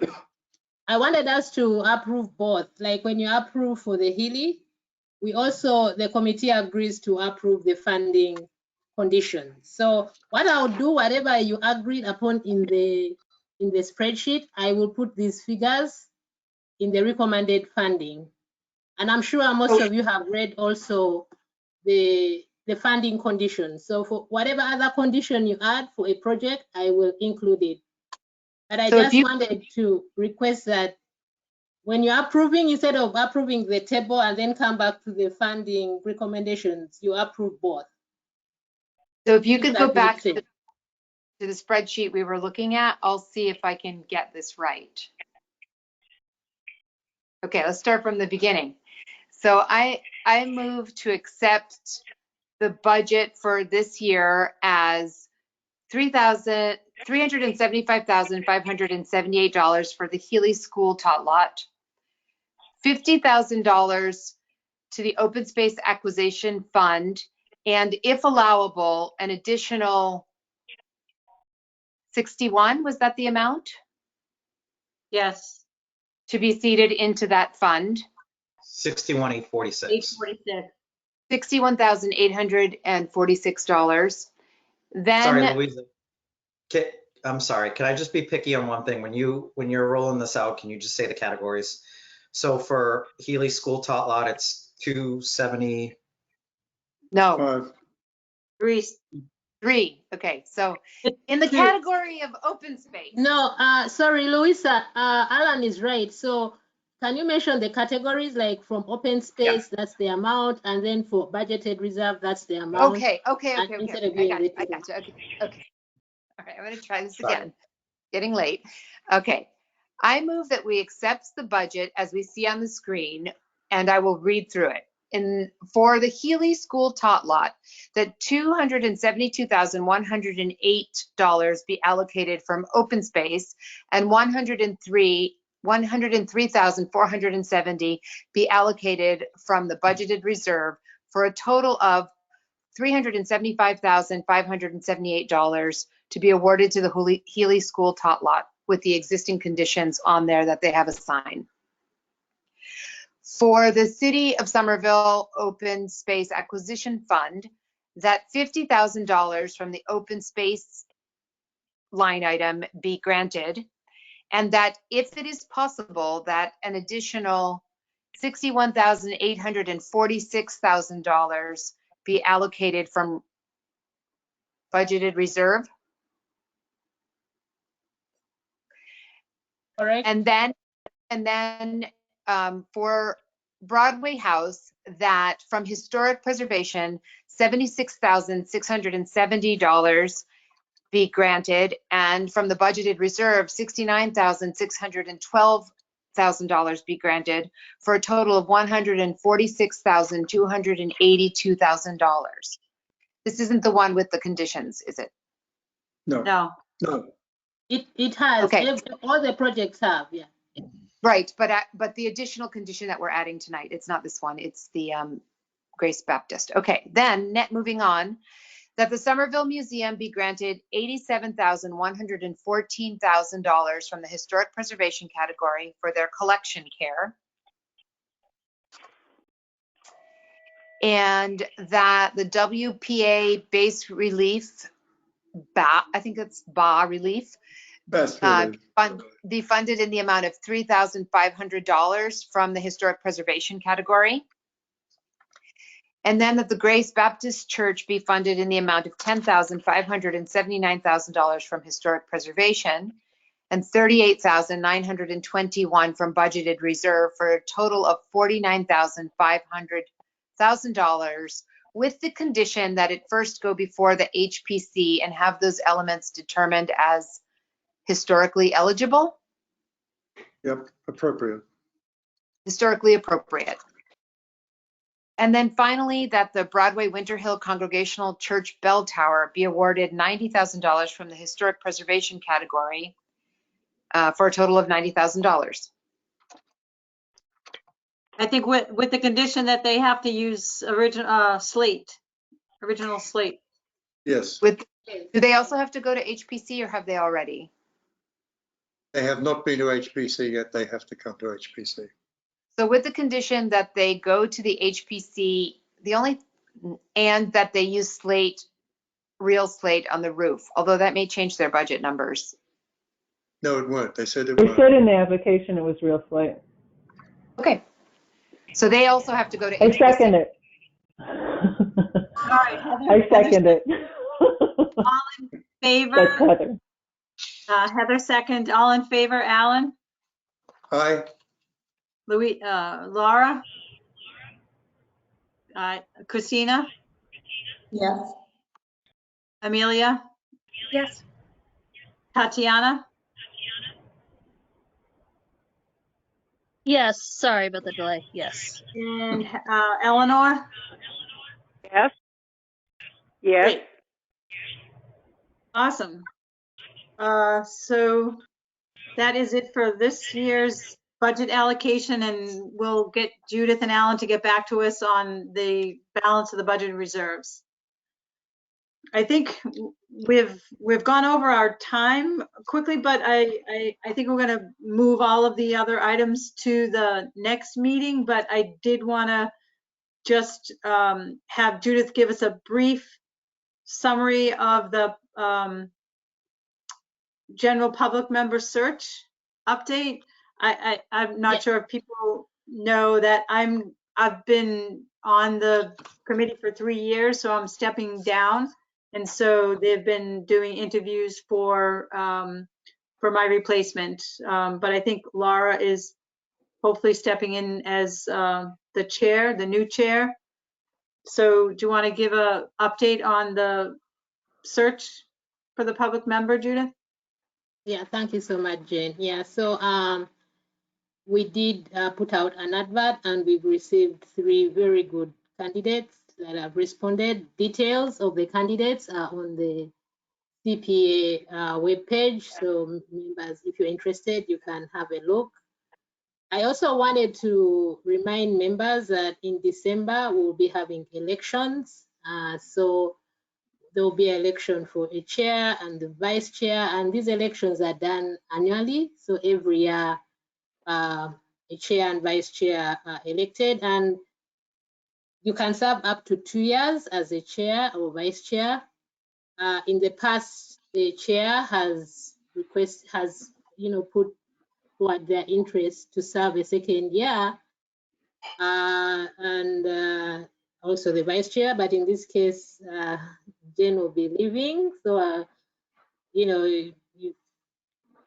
I wanted us to approve both. Like when you approve for the Healy, the committee agrees to approve the funding conditions. So what I'll do, whatever you agreed upon in the spreadsheet, I will put these figures in the recommended funding. And I'm sure most of you have read also the funding conditions. So for whatever other condition you add for a project, I will include it. But I just wanted to request that when you're approving, instead of approving the table and then come back to the funding recommendations, you approve both. So if you could go back to the spreadsheet we were looking at, I'll see if I can get this right. Okay, let's start from the beginning. So I move to accept the budget for this year as $375,578 for the Healy School tot lot, $50,000 to the Open Space Acquisition Fund, and if allowable, an additional 61, was that the amount? Yes. To be seeded into that fund. 61,846. 61,846. Then. Sorry, Louisa. I'm sorry. Can I just be picky on one thing? When you're rolling this out, can you just say the categories? So for Healy School tot lot, it's 270. No. Three. Okay. So in the category of open space. No, sorry, Louisa. Alan is right. So can you mention the categories, like from open space, that's the amount, and then for budgeted reserve, that's the amount. Okay. I got you. Okay. All right, I'm going to try this again. Getting late. Okay. I move that we accept the budget as we see on the screen, and I will read through it. For the Healy School tot lot, that $272,108 be allocated from open space and $103,470 be allocated from the budgeted reserve, for a total of $375,578 to be awarded to the Healy School tot lot, with the existing conditions on there that they have assigned. For the City of Somerville Open Space Acquisition Fund, that $50,000 from the open space line item be granted, and that if it is possible, that an additional $61,846,000 be allocated from budgeted reserve. All right. And then for Broadway House, that from historic preservation, $76,670 be granted, and from the budgeted reserve, $69,612,000 be granted, for a total of $146,282,000. This isn't the one with the conditions, is it? No. It has. Okay. All the projects have, yeah. Right, but the additional condition that we're adding tonight, it's not this one, it's the Grace Baptist. Okay, then moving on, that the Somerville Museum be granted $87,114,000 from the historic preservation category for their collection care. And that the WPA base relief, I think it's BA relief, Pass through. be funded in the amount of $3,500 from the historic preservation category. And then that the Grace Baptist Church be funded in the amount of $10,579,000 from historic preservation and $38,921 from budgeted reserve for a total of $49,500 with the condition that it first go before the HPC and have those elements determined as historically eligible, Yep, appropriate. historically appropriate. And then finally, that the Broadway Winter Hill Congregational Church Bell Tower be awarded $90,000 from the historic preservation category for a total of $90,000. I think with the condition that they have to use original slate. Yes, Do they also have to go to HPC or have they already? they have not been to HPC yet. They have to come to HPC. So with the condition that they go to the HPC, and that they use slate, real slate on the roof, although that may change their budget numbers. No, it won't. They said it They won't. said in the application it was real slate. Okay. So they also have to go to I HPC. second it. All right, Heather, I second it. all in favor? That's Heather. Heather second. All in favor? Alan? Aye. Laura? Christina? Yes. Amelia? Yes. Tatiana? Yes, sorry about the delay. Yes. And Eleanor? Yes. Yes. Great. Awesome. So that is it for this year's budget allocation, and we'll get Judith and Alan to get back to us on the balance of the budget reserves. I think we've gone over our time quickly, but I think we're going to move all of the other items to the next meeting. But I did want to just have Judith give us a brief summary of the general public member search update. I'm not sure if people know that I've been on the committee for 3 years, so I'm stepping down. And so they've been doing interviews for my replacement. But I think Laura is hopefully stepping in as the chair, the new chair. So do you want to give an update on the search for the public member, Judith? Yeah, thank you so much, Jane. Yeah, so we did put out an advert and we've received 3 very good candidates that have responded. Details of the candidates are on the CPA webpage. So members, if you're interested, you can have a look. I also wanted to remind members that in December, we'll be having elections. So there will be an election for a chair and the vice chair, and these elections are done annually. So every year, a chair and vice chair are elected, and you can serve up to 2 years as a chair or vice chair. In the past, the chair has put forward their interest to serve a second year, and also the vice chair. But in this case, Jane will be leaving, so if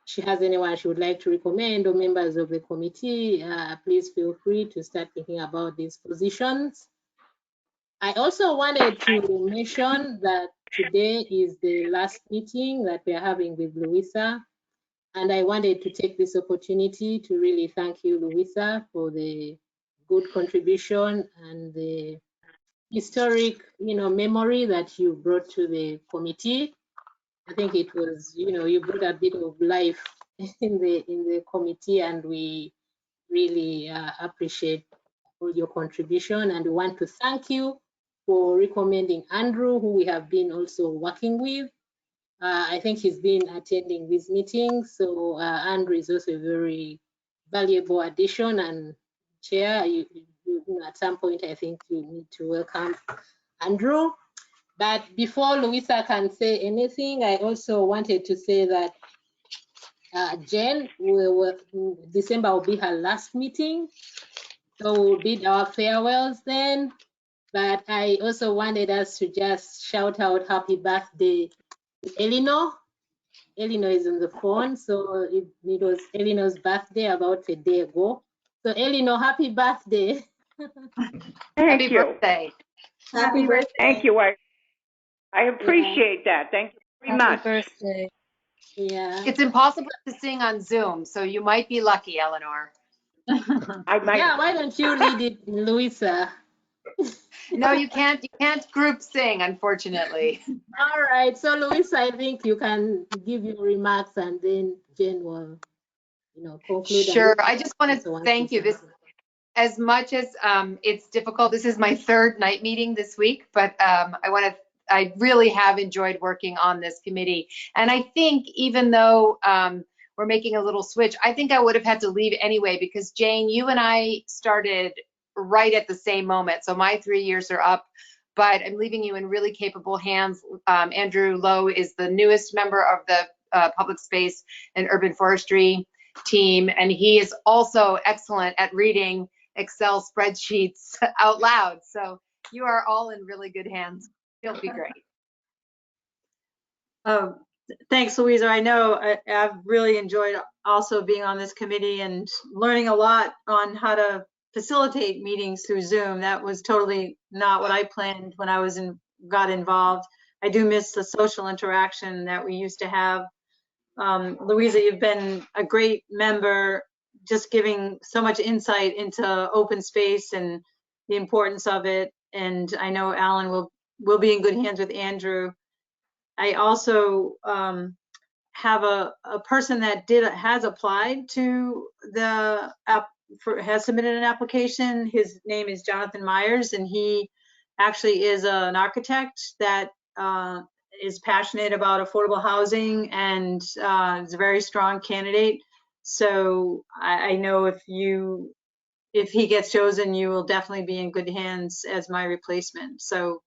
she has anyone she would like to recommend, or members of the committee, please feel free to start thinking about these positions. I also wanted to mention that today is the last meeting that we are having with Louisa, and I wanted to take this opportunity to really thank you, Louisa, for the good contribution and the historic, memory that you brought to the committee. I think it was, you brought a bit of life in the committee, and we really appreciate all your contribution, and we want to thank you for recommending Andrew, who we have been also working with. I think he's been attending these meetings, so Andrew is also a very valuable addition. And Chair, at some point, I think you need to welcome Andrew. But before Louisa can say anything, I also wanted to say that Jen, December will be her last meeting. So we'll bid our farewells then. But I also wanted us to just shout out happy birthday to Eleanor. Eleanor is on the phone, so it was Eleanor's birthday about a day ago. So Eleanor, happy birthday. Thank Happy you. birthday. Happy birthday. Thank you. I appreciate that. Thank you very Happy much. birthday. Yeah. It's impossible to sing on Zoom, so you might be lucky, Eleanor. I might. Yeah, why don't you lead it, Louisa? No, you can't. You can't group sing, unfortunately. All right. So Louisa, I think you can give your remarks and then Jen will, conclude. Sure. I just want Also to wants thank say you. This, something. as much as it's difficult, this is my third night meeting this week, but I really have enjoyed working on this committee. And I think even though we're making a little switch, I think I would have had to leave anyway, because Jane, you and I started right at the same moment. So my 3 years are up, but I'm leaving you in really capable hands. Andrew Lowe is the newest member of the Public Space and Urban Forestry team, and he is also excellent at reading Excel spreadsheets out loud. So you are all in really good hands. It'll be great. Thanks, Louisa. I know I've really enjoyed also being on this committee and learning a lot on how to facilitate meetings through Zoom. That was totally not what I planned when I got involved. I do miss the social interaction that we used to have. Louisa, you've been a great member, just giving so much insight into open space and the importance of it. And I know Alan will be in good hands with Andrew. I also have a person that has applied to the app, has submitted an application. His name is Jonathan Myers, and he actually is an architect that is passionate about affordable housing and is a very strong candidate. So I know if he gets chosen, you will definitely be in good hands as my replacement. So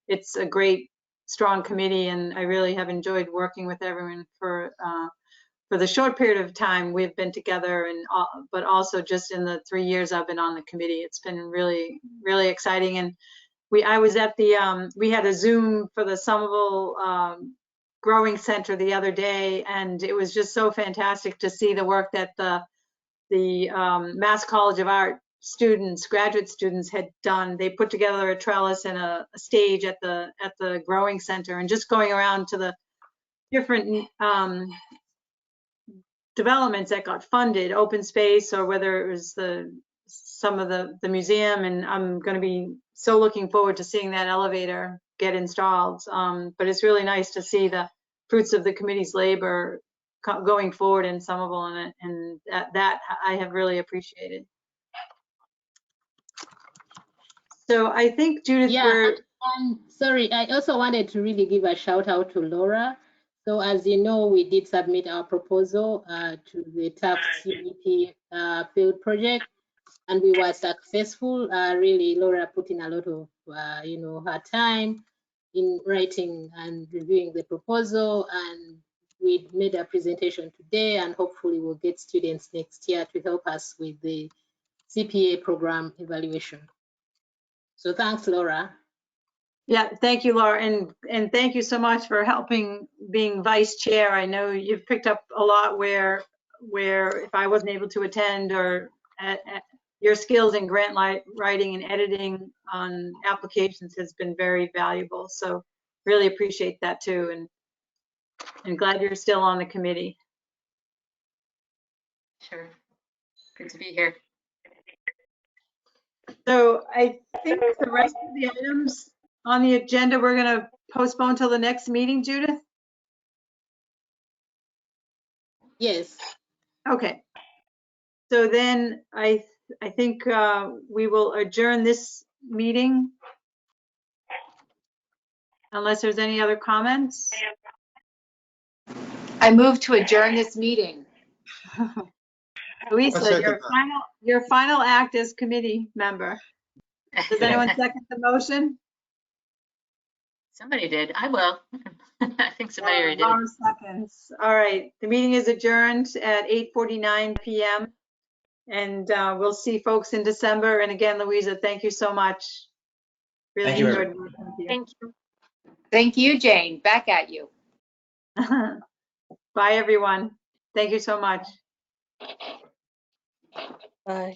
it's a great, strong committee, and I really have enjoyed working with everyone for the short period of time we've been together, and but also just in the 3 years I've been on the committee. It's been really, really exciting. And I was at the we had a Zoom for the Somerville Growing Center the other day, and it was just so fantastic to see the work that the Mass College of Art students, graduate students, had done. They put together a trellis and a stage at the Growing Center, and just going around to the different developments that got funded, open space, or whether it was some of the museum. And I'm going to be so looking forward to seeing that elevator get installed. But it's really nice to see the fruits of the committee's labor going forward in Somerville, and that I have really appreciated. So I think, Judith, Yeah, sorry, I also wanted to really give a shout out to Laura. So as you know, we did submit our proposal to the TAF CDP field project, and we were successful. Really, Laura put in a lot of, her time in writing and reviewing the proposal, and we made a presentation today, and hopefully we'll get students next year to help us with the CPA program evaluation. So thanks, Laura. Yeah, thank you, Laura, and thank you so much for helping being vice chair. I know you've picked up a lot where if I wasn't able to attend, or your skills in grant writing and editing on applications has been very valuable. So really appreciate that too, and glad you're still on the committee. Sure. Good to be here. So I think the rest of the items on the agenda we're going to postpone till the next meeting, Judith? Yes. Okay. So then I think we will adjourn this meeting unless there's any other comments. I move to adjourn this meeting. Lisa, your final act as committee member. Does anyone second the motion? Somebody did. I will. I think somebody already did it. Laura seconds. All right, the meeting is adjourned at 8:49 p.m. And we'll see folks in December. And again, Louisa, thank you so much. Really Thank you, enjoyed working with you. Thank you. Thank you, Jane. Back at you. Bye, everyone. Thank you so much. Bye.